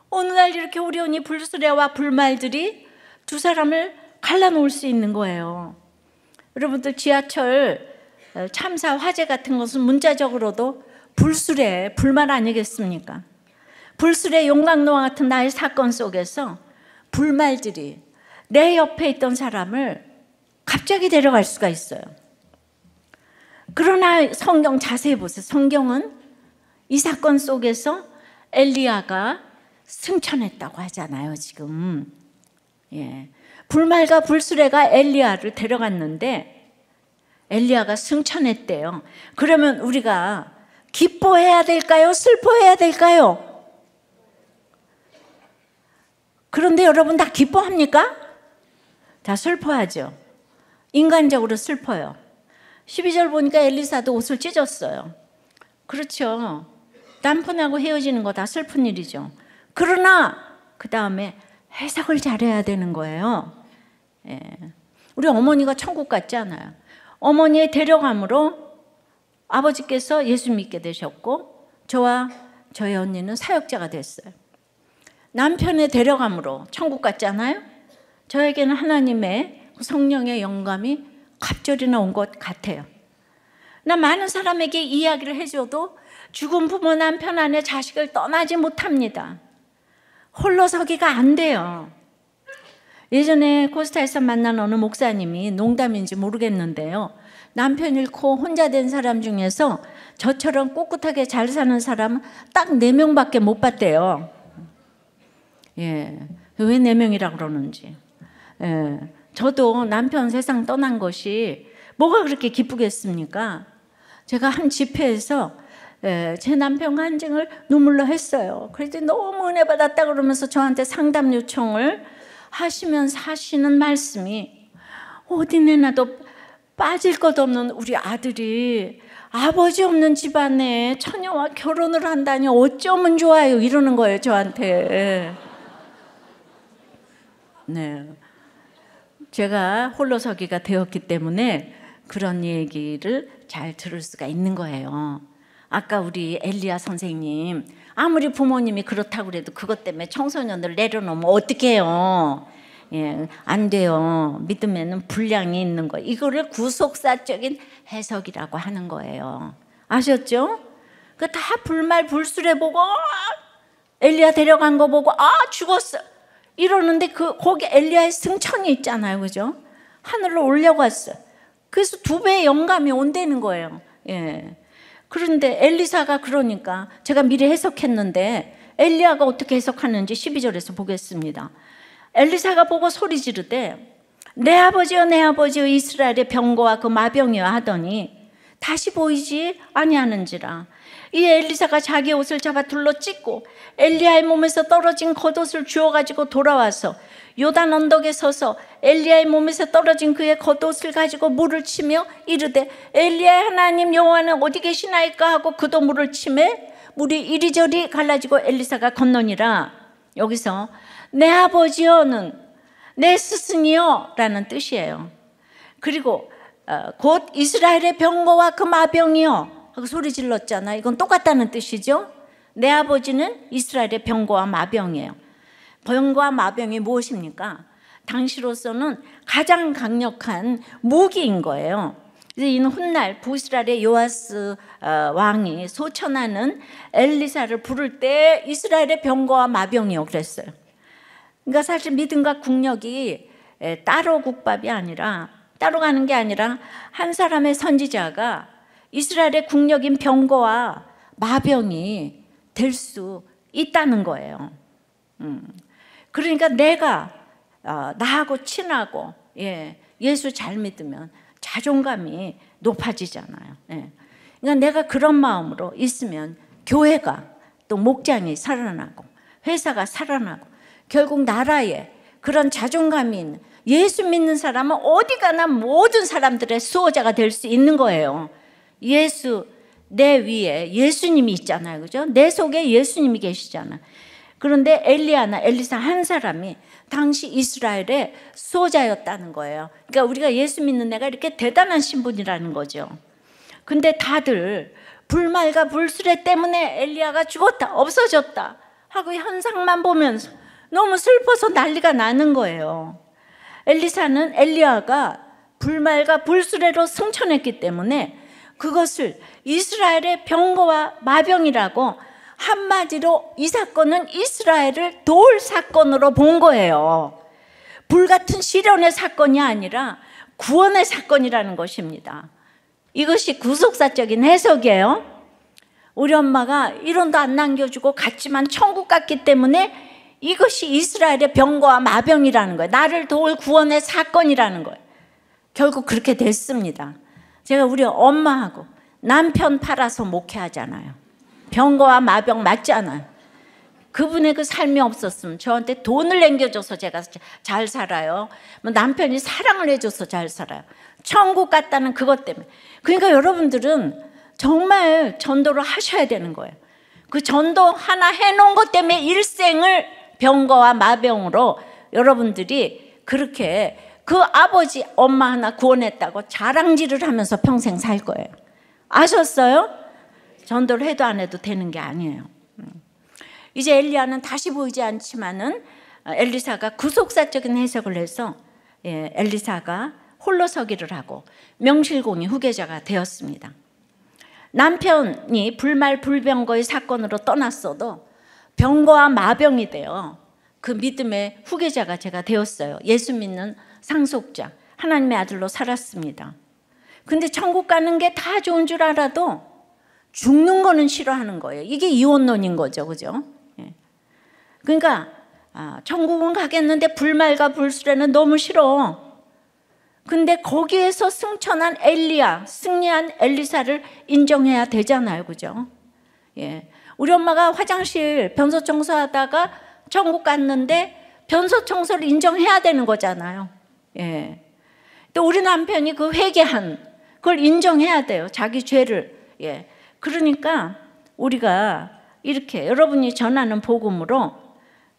오늘날 이렇게 오려니 불수레와 불말들이 두 사람을 갈라놓을 수 있는 거예요. 여러분들 지하철 참사 화재 같은 것은 문자적으로도 불수레, 불말 아니겠습니까? 불수레 용광로와 같은 나의 사건 속에서 불말들이 내 옆에 있던 사람을 갑자기 데려갈 수가 있어요. 그러나 성경 자세히 보세요. 성경은 이 사건 속에서 엘리야가 승천했다고 하잖아요, 지금. 예. 불말과 불수레가 엘리야를 데려갔는데 엘리야가 승천했대요. 그러면 우리가 기뻐해야 될까요? 슬퍼해야 될까요? 그런데 여러분 다 기뻐합니까? 다 슬퍼하죠. 인간적으로 슬퍼요. 12절 보니까 엘리사도 옷을 찢었어요. 그렇죠. 남편하고 헤어지는 거 다 슬픈 일이죠. 그러나 그 다음에 해석을 잘해야 되는 거예요. 예. 우리 어머니가 천국 같지 않아요. 어머니의 데려감으로 아버지께서 예수 믿게 되셨고 저와 저희 언니는 사역자가 됐어요. 남편의 데려감으로 천국 같지 않아요? 저에게는 하나님의 성령의 영감이 갑절이나 온 것 같아요. 나 많은 사람에게 이야기를 해줘도 죽은 부모, 남편, 아내, 자식을 떠나지 못합니다. 홀로 서기가 안 돼요. 예전에 코스타에서 만난 어느 목사님이, 농담인지 모르겠는데요, 남편 잃고 혼자 된 사람 중에서 저처럼 꿋꿋하게 잘 사는 사람은 딱 4명밖에 못 봤대요. 예, 왜 4명이라 그러는지. 예, 저도 남편 세상 떠난 것이 뭐가 그렇게 기쁘겠습니까? 제가 한 집회에서 제 남편 간증을 눈물로 했어요. 그랬더니 너무 은혜 받았다 그러면서 저한테 상담 요청을 하시면서 하시는 말씀이, 어디 내놔도 빠질 것 없는 우리 아들이 아버지 없는 집안에 처녀와 결혼을 한다니 어쩌면 좋아요, 이러는 거예요, 저한테. 네, 제가 홀로서기가 되었기 때문에 그런 얘기를 잘 들을 수가 있는 거예요. 아까 우리 엘리야 선생님, 아무리 부모님이 그렇다고 그래도 그것 때문에 청소년들 내려놓으면 어떡해요? 예, 안 돼요. 믿음에는 분량이 있는 거예요. 이거를 구속사적인 해석이라고 하는 거예요. 아셨죠? 그 다 불말 불수레 보고 엘리야 데려간 거 보고 죽었어 이러는데 거기 엘리야의 승천이 있잖아요, 그죠? 하늘로 올려갔어요. 그래서 2배의 영감이 온다는 거예요. 예. 그런데 엘리사가, 그러니까 제가 미리 해석했는데 엘리야가 어떻게 해석하는지 12절에서 보겠습니다. 엘리사가 보고 소리 지르되 내 아버지여 내 아버지여 이스라엘의 병거와 그 마병이여 하더니 다시 보이지 아니하는지라. 이 엘리사가 자기 옷을 잡아 둘러 찢고 엘리야의 몸에서 떨어진 겉옷을 주워가지고 돌아와서 요단 언덕에 서서 엘리야의 몸에서 떨어진 그의 겉옷을 가지고 물을 치며 이르되 엘리야의 하나님 여호와는 어디 계시나이까 하고 그도 물을 치매 물이 이리저리 갈라지고 엘리사가 건너니라. 여기서 내 아버지여는 내 스승이여 라는 뜻이에요. 그리고 곧 이스라엘의 병거와 그 마병이여 하고 소리 질렀잖아. 이건 똑같다는 뜻이죠. 내 아버지는 이스라엘의 병거와 마병이에요. 병거와 마병이 무엇입니까? 당시로서는 가장 강력한 무기인 거예요. 그래서 이는 훗날 북이스라엘의 요아스 왕이 소천하는 엘리사를 부를 때 이스라엘의 병거와 마병이요 그랬어요. 그러니까 사실 믿음과 국력이 따로 국밥이 아니라, 따로 가는 게 아니라 한 사람의 선지자가 이스라엘의 국력인 병거와 마병이 될 수 있다는 거예요. 그러니까 내가 나하고 친하고 예수 잘 믿으면 자존감이 높아지잖아요. 그러니까 내가 그런 마음으로 있으면 교회가 또 목장이 살아나고 회사가 살아나고 결국 나라에 그런 자존감이 있는 예수 믿는 사람은 어디 가나 모든 사람들의 수호자가 될 수 있는 거예요. 예수 내 위에 예수님이 있잖아요. 그죠? 내 속에 예수님이 계시잖아요. 그런데 엘리야나 엘리사 한 사람이 당시 이스라엘의 수호자였다는 거예요. 그러니까 우리가 예수 믿는 애가 이렇게 대단한 신분이라는 거죠. 근데 다들 불말과 불수레 때문에 엘리야가 죽었다, 없어졌다 하고 현상만 보면서 너무 슬퍼서 난리가 나는 거예요. 엘리사는 엘리야가 불말과 불수레로 승천했기 때문에 그것을 이스라엘의 병거와 마병이라고, 한마디로 이 사건은 이스라엘을 도울 사건으로 본 거예요. 불같은 시련의 사건이 아니라 구원의 사건이라는 것입니다. 이것이 구속사적인 해석이에요. 우리 엄마가 이론도 안 남겨주고 갔지만 천국 갔기 때문에 이것이 이스라엘의 병거와 마병이라는 거예요. 나를 도울 구원의 사건이라는 거예요. 결국 그렇게 됐습니다. 제가 우리 엄마하고 남편 팔아서 목회하잖아요. 병거와 마병 맞잖아요. 그분의 그 삶이 없었으면 저한테 돈을 남겨줘서 제가 잘 살아요. 남편이 사랑을 해줘서 잘 살아요. 천국 갔다는 그것 때문에. 그러니까 여러분들은 정말 전도를 하셔야 되는 거예요. 그 전도 하나 해놓은 것 때문에 일생을 병거와 마병으로 여러분들이 그렇게 그 아버지 엄마 하나 구원했다고 자랑질을 하면서 평생 살 거예요. 아셨어요? 전도를 해도 안 해도 되는 게 아니에요. 이제 엘리야는 다시 보이지 않지만은 엘리사가 구속사적인 해석을 해서 엘리사가 홀로 서기를 하고 명실공히 후계자가 되었습니다. 남편이 불말 불병거의 사건으로 떠났어도 병거와 마병이 되어 그 믿음의 후계자가 제가 되었어요. 예수 믿는 상속자, 하나님의 아들로 살았습니다. 근데 천국 가는 게 다 좋은 줄 알아도 죽는 거는 싫어하는 거예요. 이게 이혼론인 거죠. 그죠? 그러니까 천국은 가겠는데 불말과 불수레는 너무 싫어. 근데 거기에서 승천한 엘리야, 승리한 엘리사를 인정해야 되잖아요. 그죠? 우리 엄마가 화장실 변소 청소하다가 천국 갔는데 변소 청소를 인정해야 되는 거잖아요. 또 우리 남편이 그 회개한 그걸 인정해야 돼요. 자기 죄를. 그러니까 우리가 이렇게 여러분이 전하는 복음으로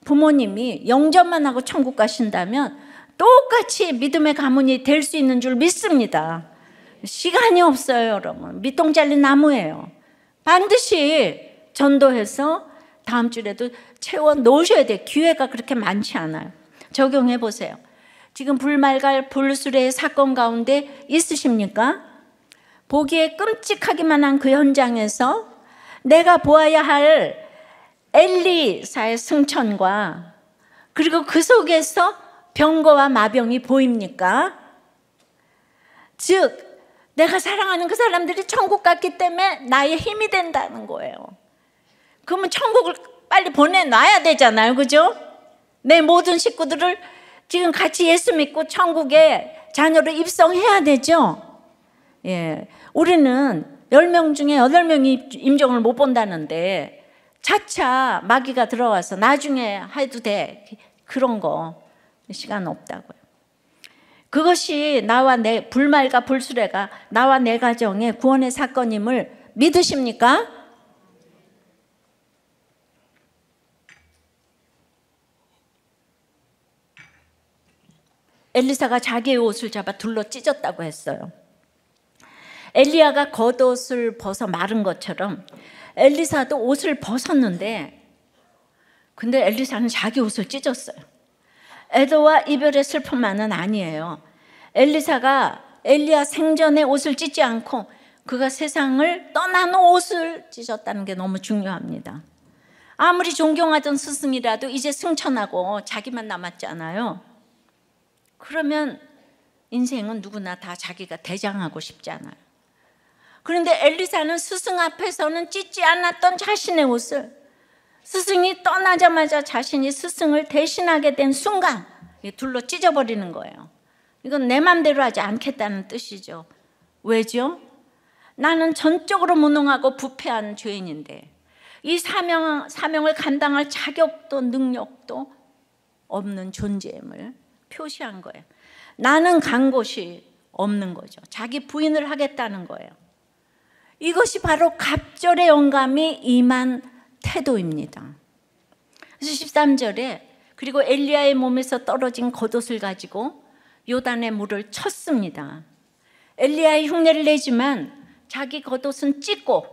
부모님이 영접만 하고 천국 가신다면 똑같이 믿음의 가문이 될 수 있는 줄 믿습니다. 시간이 없어요. 여러분. 밑동 잘린 나무예요. 반드시 전도해서 다음 주에도 채워 놓으셔야 돼요. 기회가 그렇게 많지 않아요. 적용해 보세요. 지금 불말갈 불수레의 사건 가운데 있으십니까? 보기에 끔찍하기만 한 그 현장에서 내가 보아야 할 엘리사의 승천과 그리고 그 속에서 병거와 마병이 보입니까? 즉 내가 사랑하는 그 사람들이 천국 갔기 때문에 나의 힘이 된다는 거예요. 그러면 천국을 빨리 보내놔야 되잖아요. 그죠? 내 모든 식구들을 지금 같이 예수 믿고 천국에 자녀로 입성해야 되죠. 우리는 10명 중에 8명이 임종을 못 본다는데 차차 마귀가 들어와서 나중에 해도 돼. 그런 거 시간 없다고요. 그것이 나와 내 불말과 불수레가 나와 내 가정의 구원의 사건임을 믿으십니까? 엘리사가 자기의 옷을 잡아 둘러 찢었다고 했어요. 엘리야가 겉옷을 벗어 마른 것처럼 엘리사도 옷을 벗었는데 근데 엘리사는 자기 옷을 찢었어요. 애도와 이별의 슬픔만은 아니에요. 엘리사가 엘리야 생전에 옷을 찢지 않고 그가 세상을 떠난 옷을 찢었다는 게 너무 중요합니다. 아무리 존경하던 스승이라도 이제 승천하고 자기만 남았잖아요. 그러면 인생은 누구나 다 자기가 대장하고 싶잖아요. 그런데 엘리사는 스승 앞에서는 찢지 않았던 자신의 옷을 스승이 떠나자마자 자신이 스승을 대신하게 된 순간 둘로 찢어버리는 거예요. 이건 내 맘대로 하지 않겠다는 뜻이죠. 왜죠? 나는 전적으로 무능하고 부패한 죄인인데 이 사명을 감당할 자격도 능력도 없는 존재임을 표시한 거예요. 나는 간 곳이 없는 거죠. 자기 부인을 하겠다는 거예요. 이것이 바로 갑절의 영감이 임한 태도입니다. 그래서 13절에 그리고 엘리야의 몸에서 떨어진 겉옷을 가지고 요단의 물을 쳤습니다. 엘리야의 흉내를 내지만 자기 겉옷은 찢고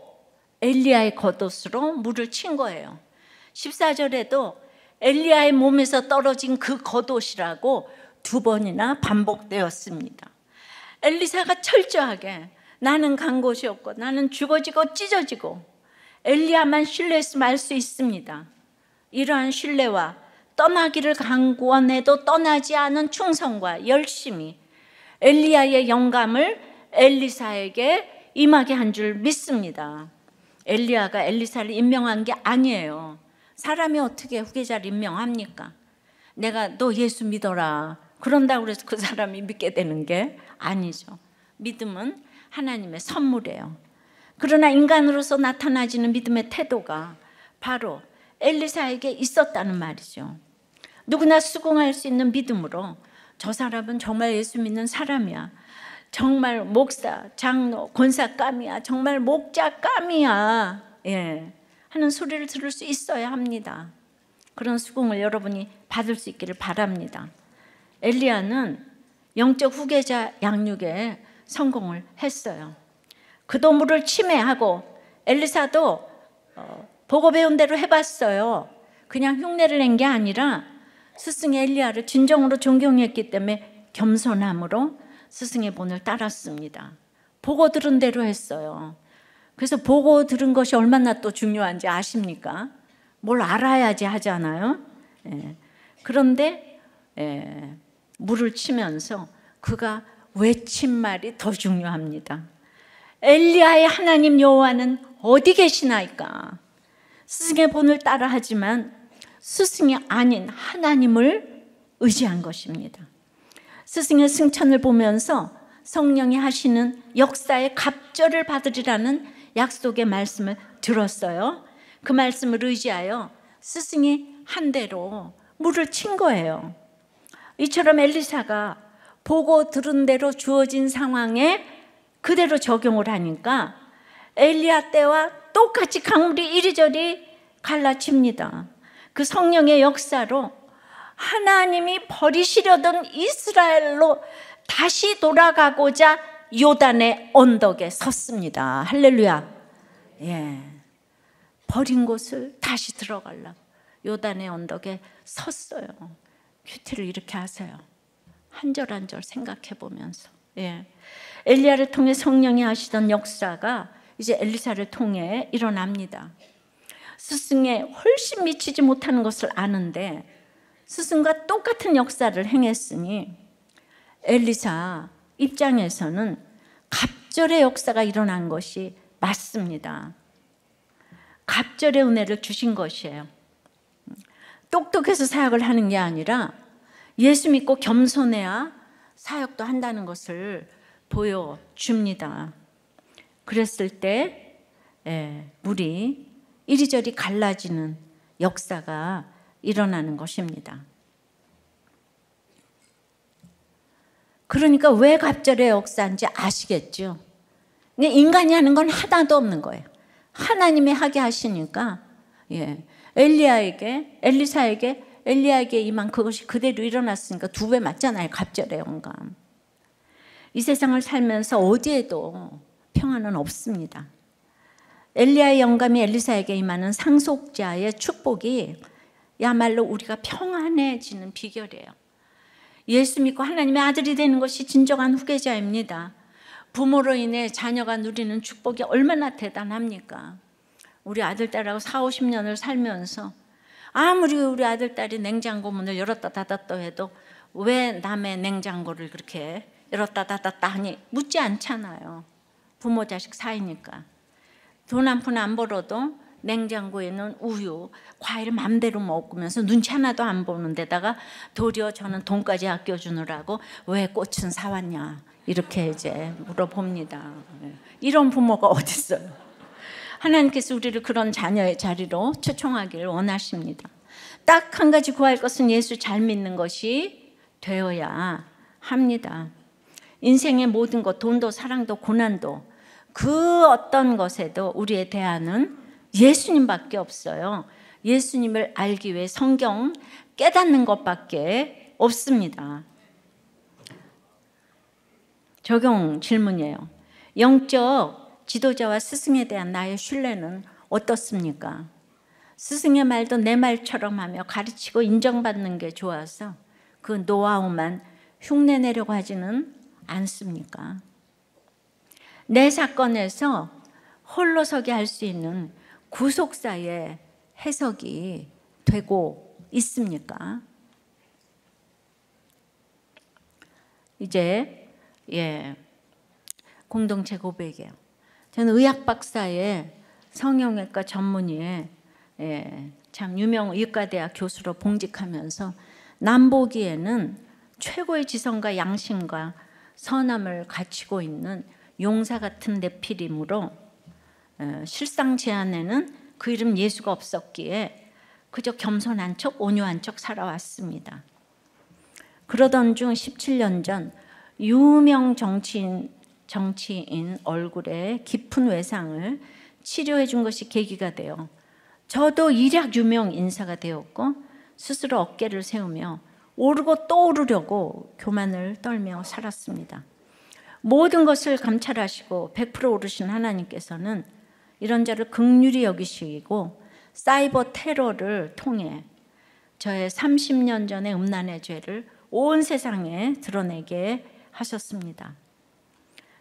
엘리야의 겉옷으로 물을 친 거예요. 14절에도 엘리야의 몸에서 떨어진 그 겉옷이라고 2번이나 반복되었습니다. 엘리사가 철저하게 나는 간 곳이 없고 나는 죽어지고 찢어지고 엘리야만 신뢰했으면 알 수 있습니다. 이러한 신뢰와 떠나기를 강권해도 떠나지 않은 충성과 열심이 엘리야의 영감을 엘리사에게 임하게 한 줄 믿습니다. 엘리야가 엘리사를 임명한 게 아니에요. 사람이 어떻게 후계자를 임명합니까? 내가 너 예수 믿어라 그런다고 해서 그 사람이 믿게 되는 게 아니죠. 믿음은 하나님의 선물이에요. 그러나 인간으로서 나타나지는 믿음의 태도가 바로 엘리사에게 있었다는 말이죠. 누구나 수긍할 수 있는 믿음으로 저 사람은 정말 예수 믿는 사람이야, 정말 목사, 장로, 권사감이야, 정말 목자감이야, 하는 소리를 들을 수 있어야 합니다. 그런 수긍을 여러분이 받을 수 있기를 바랍니다. 엘리야는 영적 후계자 양육에 성공을 했어요. 그도 물을 침해하고 엘리사도 보고 배운 대로 해봤어요. 그냥 흉내를 낸 게 아니라 스승 엘리야를 진정으로 존경했기 때문에 겸손함으로 스승의 본을 따랐습니다. 보고 들은 대로 했어요. 그래서 보고 들은 것이 얼마나 또 중요한지 아십니까? 뭘 알아야지 하잖아요. 그런데 물을 치면서 그가 외친 말이 더 중요합니다. 엘리야의 하나님 여호와는 어디 계시나이까? 스승의 본을 따라 하지만 스승이 아닌 하나님을 의지한 것입니다. 스승의 승천을 보면서 성령이 하시는 역사의 갑절을 받으리라는 약속의 말씀을 들었어요. 그 말씀을 의지하여 스승이 한 대로 물을 친 거예요. 이처럼 엘리사가 보고 들은 대로 주어진 상황에 그대로 적용을 하니까 엘리야 때와 똑같이 강물이 이리저리 갈라칩니다. 그 성령의 역사로 하나님이 버리시려던 이스라엘로 다시 돌아가고자 요단의 언덕에 섰습니다. 할렐루야. 버린 곳을 다시 들어가려고 요단의 언덕에 섰어요. 큐티를 이렇게 하세요. 한 절 한 절 생각해 보면서. 엘리야를 통해 성령이 하시던 역사가 이제 엘리사를 통해 일어납니다. 스승에 훨씬 미치지 못하는 것을 아는데 스승과 똑같은 역사를 행했으니 엘리사 입장에서는 갑절의 역사가 일어난 것이 맞습니다. 갑절의 은혜를 주신 것이에요. 똑똑해서 사역을 하는 게 아니라 예수 믿고 겸손해야 사역도 한다는 것을 보여줍니다. 그랬을 때 물이 이리저리 갈라지는 역사가 일어나는 것입니다. 그러니까 왜 갑절의 역사인지 아시겠죠? 인간이 하는 건 하나도 없는 거예요. 하나님이 하게 하시니까 엘리사에게 임한 그것이 그대로 일어났으니까 2배 맞잖아요. 갑절의 영감. 이 세상을 살면서 어디에도 평안은 없습니다. 엘리야의 영감이 엘리사에게 임하는 상속자의 축복이 야말로 우리가 평안해지는 비결이에요. 예수 믿고 하나님의 아들이 되는 것이 진정한 후계자입니다. 부모로 인해 자녀가 누리는 축복이 얼마나 대단합니까? 우리 아들, 딸하고 40-50년을 살면서 아무리 우리 아들, 딸이 냉장고 문을 열었다 닫았다 해도 왜 남의 냉장고를 그렇게 열었다 닫았다 하니 묻지 않잖아요. 부모 자식 사이니까. 돈 한 푼 안 벌어도 냉장고에는 우유, 과일 맘대로 먹으면서 눈치 하나도 안 보는 데다가 도리어 저는 돈까지 아껴주느라고 왜 꽃은 사왔냐 이렇게 이제 물어봅니다. 이런 부모가 어디 있어요? 하나님께서 우리를 그런 자녀의 자리로 초청하기를 원하십니다. 딱 한 가지 구할 것은 예수 잘 믿는 것이 되어야 합니다. 인생의 모든 것, 돈도 사랑도 고난도 그 어떤 것에도 우리의 대안은 예수님밖에 없어요. 예수님을 알기 위해 성경 깨닫는 것밖에 없습니다. 적용 질문이에요. 영적 지도자와 스승에 대한 나의 신뢰는 어떻습니까? 스승의 말도 내 말처럼 하며 가르치고 인정받는 게 좋아서 그 노하우만 흉내내려고 하지는 않습니까? 내 사건에서 홀로서기 할 수 있는 구속사의 해석이 되고 있습니까? 이제 공동체 고백이에요. 저는 의학 박사의 성형외과 전문의에 참 유명 의과대학 교수로 봉직하면서 남보기에는 최고의 지성과 양심과 선함을 갖추고 있는 용사 같은 네피림으로 실상 제 안에는 그 이름 예수가 없었기에 그저 겸손한 척 온유한 척 살아왔습니다. 그러던 중 17년 전 유명 정치인 얼굴에 깊은 외상을 치료해 준 것이 계기가 되어 저도 일약 유명 인사가 되었고 스스로 어깨를 세우며 오르고 또 오르려고 교만을 떨며 살았습니다. 모든 것을 감찰하시고 100% 오르신 하나님께서는 이런 자를 긍휼히 여기시고 사이버 테러를 통해 저의 30년 전의 음란의 죄를 온 세상에 드러내게 하셨습니다.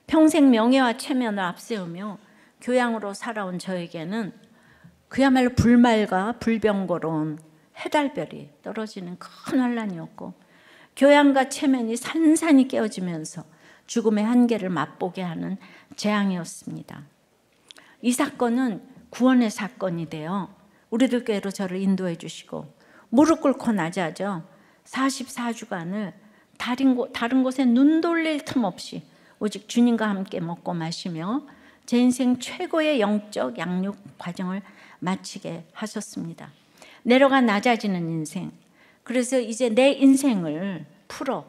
평생 명예와 체면을 앞세우며 교양으로 살아온 저에게는 그야말로 불말과 불병거로운 해달별이 떨어지는 큰 환난이었고 교양과 체면이 산산이 깨어지면서 죽음의 한계를 맛보게 하는 재앙이었습니다. 이 사건은 구원의 사건이 되어 우리들 교회로 저를 인도해 주시고 무릎 꿇고 낮아져 44주간을 다른 곳에 눈 돌릴 틈 없이 오직 주님과 함께 먹고 마시며 제 인생 최고의 영적 양육 과정을 마치게 하셨습니다. 내려가 낮아지는 인생. 그래서 이제 내 인생을 풀어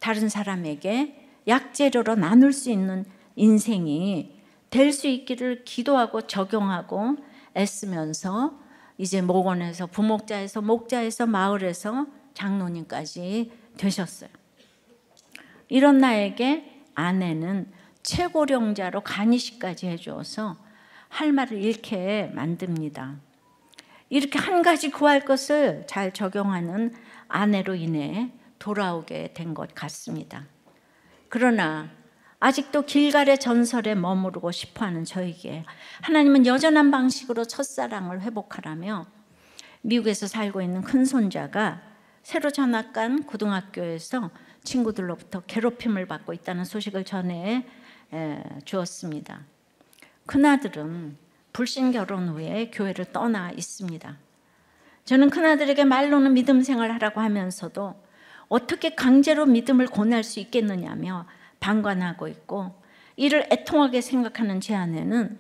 다른 사람에게 약재료로 나눌 수 있는 인생이 될 수 있기를 기도하고 적용하고 애쓰면서 이제 목원에서 부목자에서 목자에서 마을에서 장로님까지 되셨어요. 이런 나에게 아내는 최고령자로 간이식까지 해주어서 할 말을 잃게 만듭니다. 이렇게 한 가지 구할 것을 잘 적용하는 아내로 인해 돌아오게 된 것 같습니다. 그러나 아직도 길갈의 전설에 머무르고 싶어하는 저에게 하나님은 여전한 방식으로 첫사랑을 회복하라며 미국에서 살고 있는 큰손자가 새로 전학 간 고등학교에서 친구들로부터 괴롭힘을 받고 있다는 소식을 전해 주었습니다. 큰아들은 불신 결혼 후에 교회를 떠나 있습니다. 저는 큰아들에게 말로는 믿음 생활하라고 하면서도 어떻게 강제로 믿음을 권할 수 있겠느냐며 방관하고 있고 이를 애통하게 생각하는 제 아내는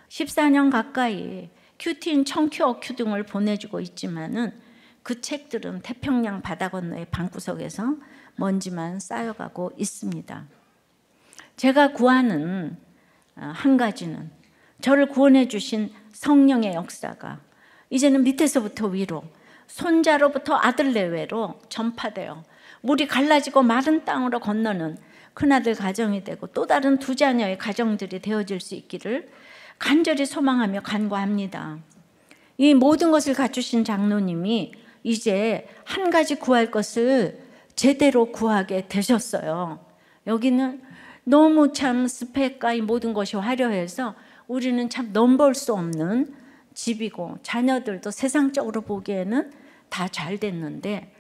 14년 가까이 큐티인 청큐 어큐 등을 보내주고 있지만은 그 책들은 태평양 바다 건너의 방구석에서 먼지만 쌓여가고 있습니다. 제가 구하는 한 가지는 저를 구원해 주신 성령의 역사가 이제는 밑에서부터 위로 손자로부터 아들 내외로 전파되어 물이 갈라지고 마른 땅으로 건너는 큰아들 가정이 되고 또 다른 두 자녀의 가정들이 되어질 수 있기를 간절히 소망하며 간구합니다. 이 모든 것을 갖추신 장로님이 이제 한 가지 구할 것을 제대로 구하게 되셨어요. 여기는 너무 참 스펙과 이 모든 것이 화려해서 우리는 참 넘볼 수 없는 집이고 자녀들도 세상적으로 보기에는 다 잘 됐는데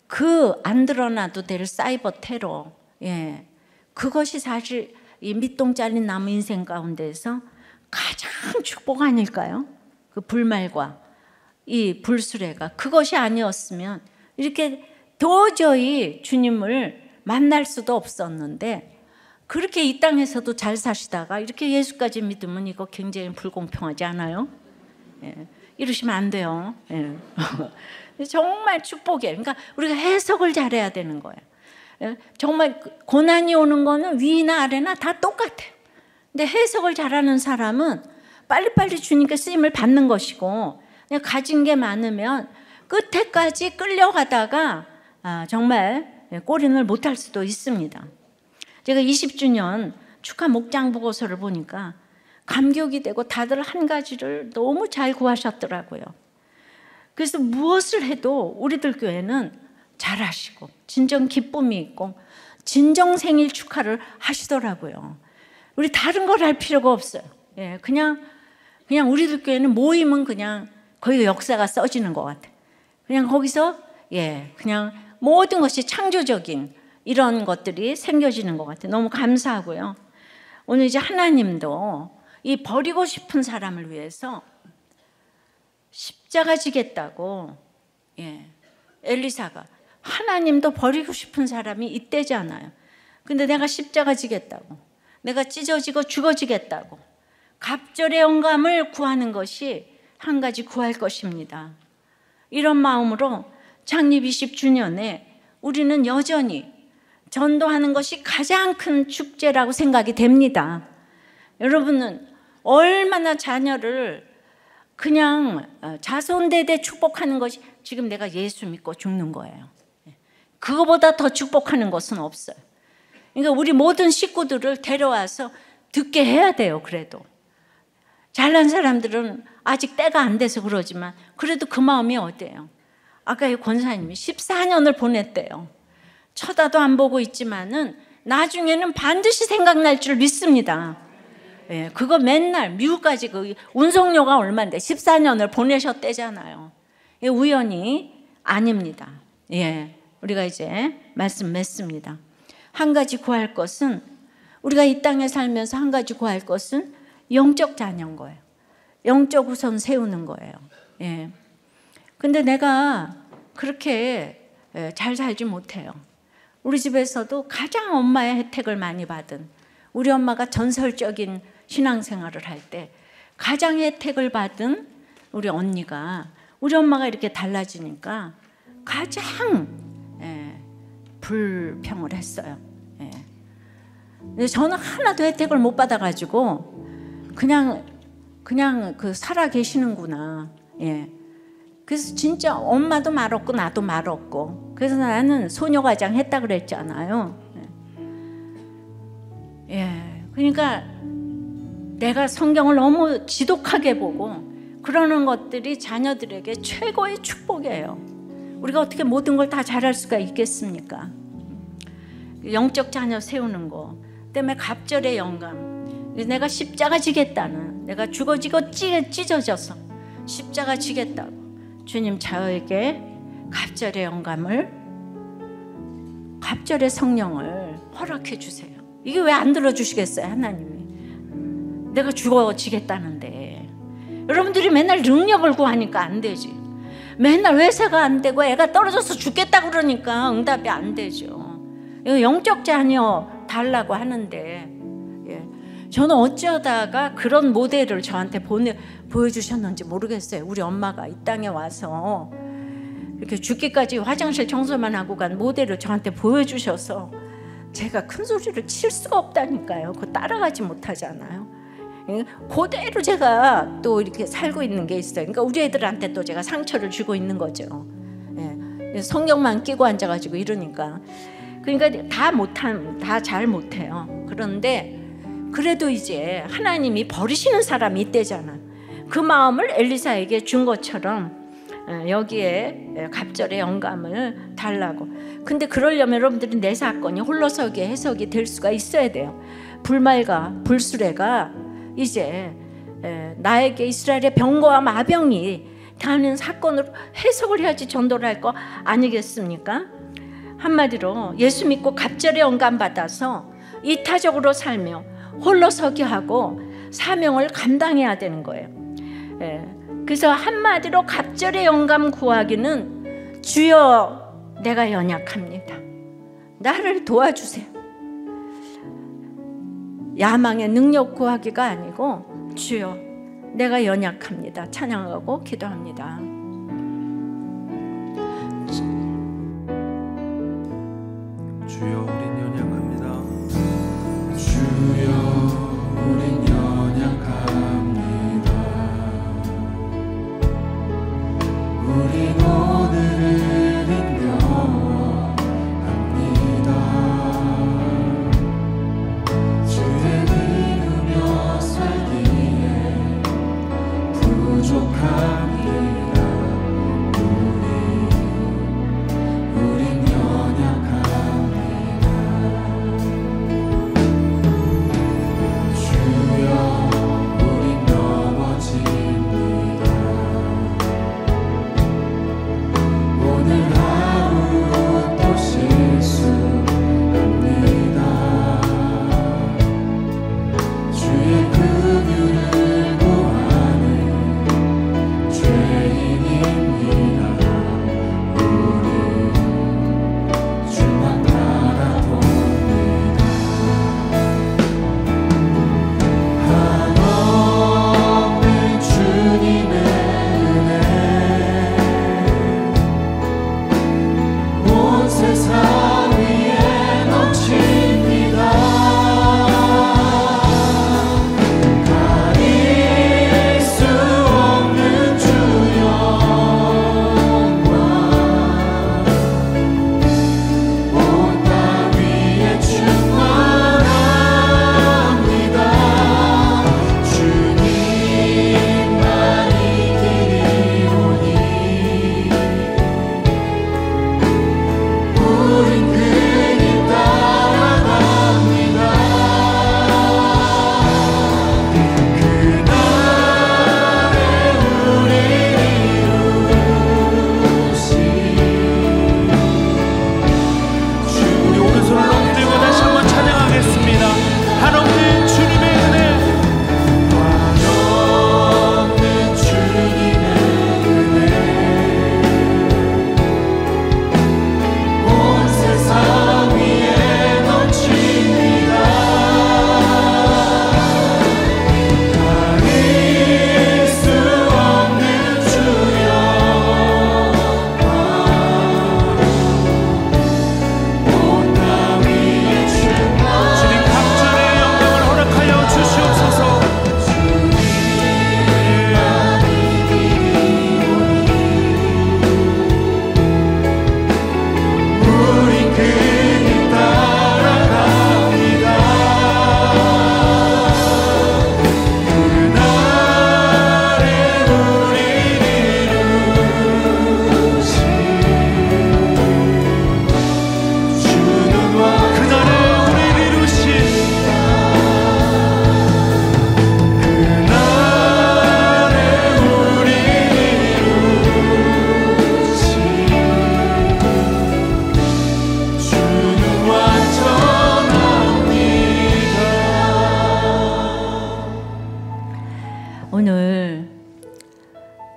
그 안 드러나도 될 사이버 테러, 그것이 사실 이 밑동 잘린 나무 인생 가운데서 가장 축복 아닐까요? 그 불말과 이 불수레가 그것이 아니었으면 이렇게 도저히 주님을 만날 수도 없었는데, 그렇게 이 땅에서도 잘 사시다가 이렇게 예수까지 믿으면 이거 굉장히 불공평하지 않아요? 예. 이러시면 안 돼요. 예. 정말 축복이에요. 그러니까 우리가 해석을 잘해야 되는 거예요. 예. 정말 고난이 오는 거는 위나 아래나 다 똑같아요. 근데 해석을 잘하는 사람은 빨리빨리 주님께 쓰임을 받는 것이고, 그냥 가진 게 많으면 끝에까지 끌려가다가 정말 꼬리를 못할 수도 있습니다. 제가 20주년 축하 목장 보고서를 보니까 감격이 되고 다들 한 가지를 너무 잘 구하셨더라고요. 그래서 무엇을 해도 우리들 교회는 잘하시고 진정 기쁨이 있고 진정 생일 축하를 하시더라고요. 우리 다른 걸 할 필요가 없어요. 예, 그냥 우리들 교회는 모이면 그냥 거기 역사가 써지는 것 같아요. 그냥 거기서 그냥 모든 것이 창조적인 이런 것들이 생겨지는 것 같아요. 너무 감사하고요. 오늘 이제 하나님도 이 버리고 싶은 사람을 위해서 십자가 지겠다고, 엘리사가, 하나님도 버리고 싶은 사람이 이때잖아요. 근데 내가 십자가 지겠다고, 내가 찢어지고 죽어지겠다고 갑절의 영감을 구하는 것이 한 가지 구할 것입니다. 이런 마음으로 창립 20주년에 우리는 여전히 전도하는 것이 가장 큰 축제라고 생각이 됩니다. 여러분은 얼마나 자녀를 그냥 자손대대 축복하는 것이, 지금 내가 예수 믿고 죽는 거예요. 그거보다 더 축복하는 것은 없어요. 그러니까 우리 모든 식구들을 데려와서 듣게 해야 돼요. 그래도 잘난 사람들은 아직 때가 안 돼서 그러지만 그래도 그 마음이 어때요? 아까 이 권사님이 14년을 보냈대요. 쳐다도 안 보고 있지만은 나중에는 반드시 생각날 줄 믿습니다. 그거 맨날 미국까지 그 운송료가 얼마인데 14년을 보내셨대잖아요. 우연이 아닙니다. 우리가 이제 말씀 맺습니다. 한 가지 구할 것은, 우리가 이 땅에 살면서 한 가지 구할 것은 영적 자녀인 거예요. 영적 우선 세우는 거예요. 근데 내가 그렇게 잘 살지 못해요. 우리 집에서도 가장 엄마의 혜택을 많이 받은, 우리 엄마가 전설적인 신앙생활을 할 때 가장 혜택을 받은 우리 언니가, 우리 엄마가 이렇게 달라지니까 가장 불평을 했어요. 근데 저는 하나도 혜택을 못 받아가지고 그냥 그 살아 계시는구나. 그래서 진짜 엄마도 말 없고 나도 말 없고, 그래서 나는 소녀가장 했다 그랬잖아요. 그러니까 내가 성경을 너무 지독하게 보고 그러는 것들이 자녀들에게 최고의 축복이에요. 우리가 어떻게 모든 걸 다 잘할 수가 있겠습니까? 영적 자녀 세우는 거 때문에 갑절의 영감, 내가 십자가 지겠다는, 내가 죽어지고 찢어져서 십자가 지겠다고 주님 저에게 갑절의 영감을, 갑절의 성령을 허락해 주세요. 이게 왜 안 들어주시겠어요? 하나님이 내가 죽어지겠다는데. 여러분들이 맨날 능력을 구하니까 안 되지. 맨날 회사가 안 되고 애가 떨어져서 죽겠다 그러니까 응답이 안 되죠. 영적 자녀 달라고 하는데, 저는 어쩌다가 그런 모델을 저한테 보여주셨는지 모르겠어요. 우리 엄마가 이 땅에 와서 이렇게 죽기까지 화장실 청소만 하고 간 모델을 저한테 보여주셔서 제가 큰 소리를 칠 수가 없다니까요. 그거 따라가지 못하잖아요. 그대로 제가 또 이렇게 살고 있는 게 있어요. 그러니까 우리 애들한테 또 제가 상처를 주고 있는 거죠. 성경만 끼고 앉아가지고 이러니까. 그러니까 다 잘 못해요. 그런데 그래도 이제 하나님이 버리시는 사람이 있대잖아. 그 마음을 엘리사에게 준 것처럼 여기에 갑절의 영감을 달라고. 근데 그러려면 여러분들이 내 사건이 홀로서기에 해석이 될 수가 있어야 돼요. 불말과 불수레가 이제 나에게 이스라엘의 병거와 마병이 다는 사건으로 해석을 해야지 전도를 할 거 아니겠습니까? 한마디로 예수 믿고 갑절의 영감 받아서 이타적으로 살며 홀로 서기 하고 사명을 감당해야 되는 거예요. 그래서 한마디로 갑절의 영감 구하기는 주여 내가 연약합니다. 나를 도와주세요. 야망의 능력 구하기가 아니고 주여 내가 연약합니다. 찬양하고 기도합니다. 주여 우린 연약합니다. 주여 우린 연약합니다. 우린 오늘을 힘겨워합니다. 주를 이루며 살기에 부족합니다.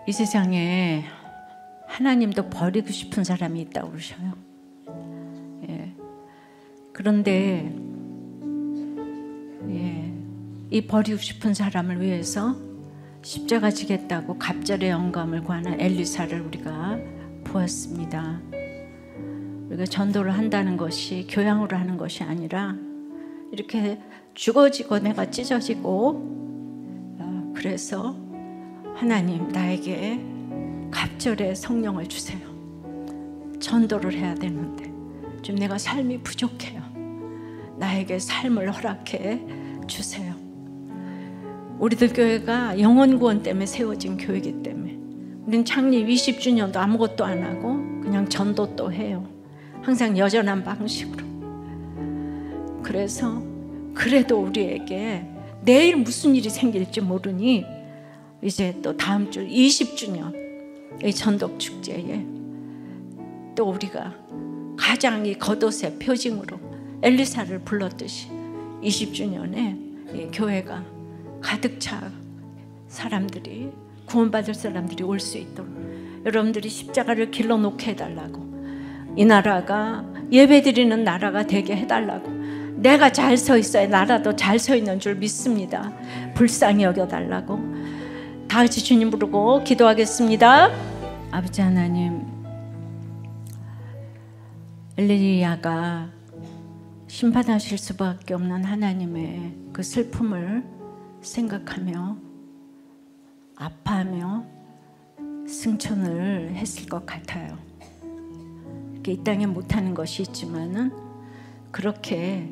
이 세상에 하나님도 버리고 싶은 사람이 있다고 그러셔요. 예. 그런데 이 버리고 싶은 사람을 위해서 십자가 지겠다고 갑절의 영감을 구하는 엘리사를 우리가 보았습니다. 우리가 전도를 한다는 것이 교양으로 하는 것이 아니라 이렇게 죽어지고 내가 찢어지고 그래서 하나님 나에게 갑절의 성령을 주세요. 전도를 해야 되는데 좀 내가 삶이 부족해요. 나에게 삶을 허락해 주세요. 우리들 교회가 영혼구원 때문에 세워진 교회이기 때문에 우리는 창립 20주년도 아무것도 안 하고 그냥 전도 또 해요. 항상 여전한 방식으로. 그래서 그래도 우리에게 내일 무슨 일이 생길지 모르니 이제 또 다음 주 20주년 이 전독축제에 또 우리가 가장 이 겉옷의 표징으로 엘리사를 불렀듯이 20주년에 교회가 가득 차 사람들이, 구원받을 사람들이 올 수 있도록 여러분들이 십자가를 길러 놓게 해달라고, 이 나라가 예배드리는 나라가 되게 해달라고, 내가 잘 서 있어야 나라도 잘 서 있는 줄 믿습니다. 불쌍히 여겨달라고 다 같이 주님 부르고 기도하겠습니다. 아버지 하나님, 엘리야가 심판하실 수밖에 없는 하나님의 그 슬픔을 생각하며 아파하며 승천을 했을 것 같아요. 이렇게 이 땅에 못하는 것이 있지만은 그렇게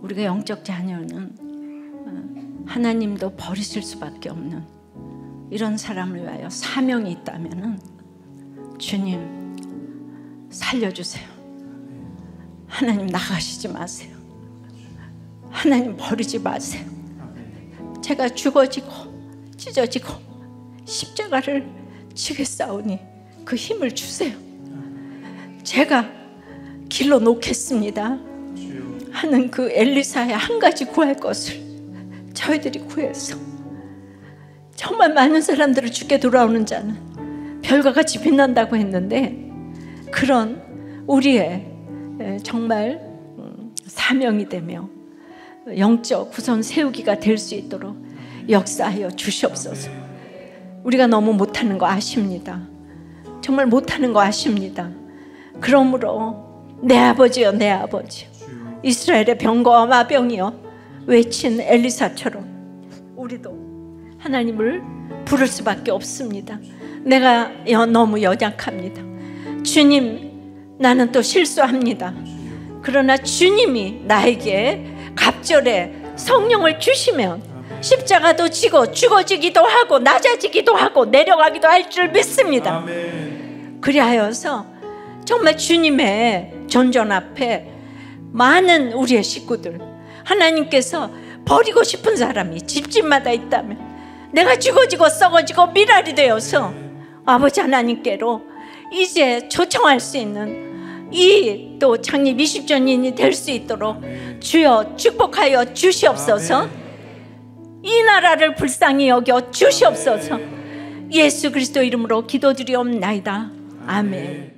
우리가 영적 자녀는 하나님도 버리실 수밖에 없는 이런 사람을 위하여 사명이 있다면은 주님 살려주세요. 하나님 나가시지 마세요. 하나님 버리지 마세요. 제가 죽어지고 찢어지고 십자가를 지겠사오니 그 힘을 주세요. 제가 길러 놓겠습니다 하는 그 엘리사의 한 가지 구할 것을 저희들이 구해서 정말 많은 사람들을 주께 돌아오는 자는 별과 같이 빛난다고 했는데, 그런 우리의 정말 사명이 되며 영적 구선 세우기가 될 수 있도록 역사하여 주시옵소서. 우리가 너무 못하는 거 아십니다. 정말 못하는 거 아십니다. 그러므로 내 아버지여, 내 아버지여, 이스라엘의 병거와 마병이여 외친 엘리사처럼 우리도 하나님을 부를 수밖에 없습니다. 내가 너무 연약합니다. 주님, 나는 또 실수합니다. 그러나 주님이 나에게 갑절에 성령을 주시면 십자가도 지고 죽어지기도 하고 낮아지기도 하고 내려가기도 할 줄 믿습니다. 그리하여서 정말 주님의 전전 앞에 많은 우리의 식구들, 하나님께서 버리고 싶은 사람이 집집마다 있다면 내가 죽어지고 썩어지고 미랄이 되어서 아버지 하나님께로 이제 초청할 수 있는 이 또 창립 20주년이 될 수 있도록 주여 축복하여 주시옵소서. 이 나라를 불쌍히 여겨 주시옵소서. 예수 그리스도 이름으로 기도드리옵나이다. 아멘.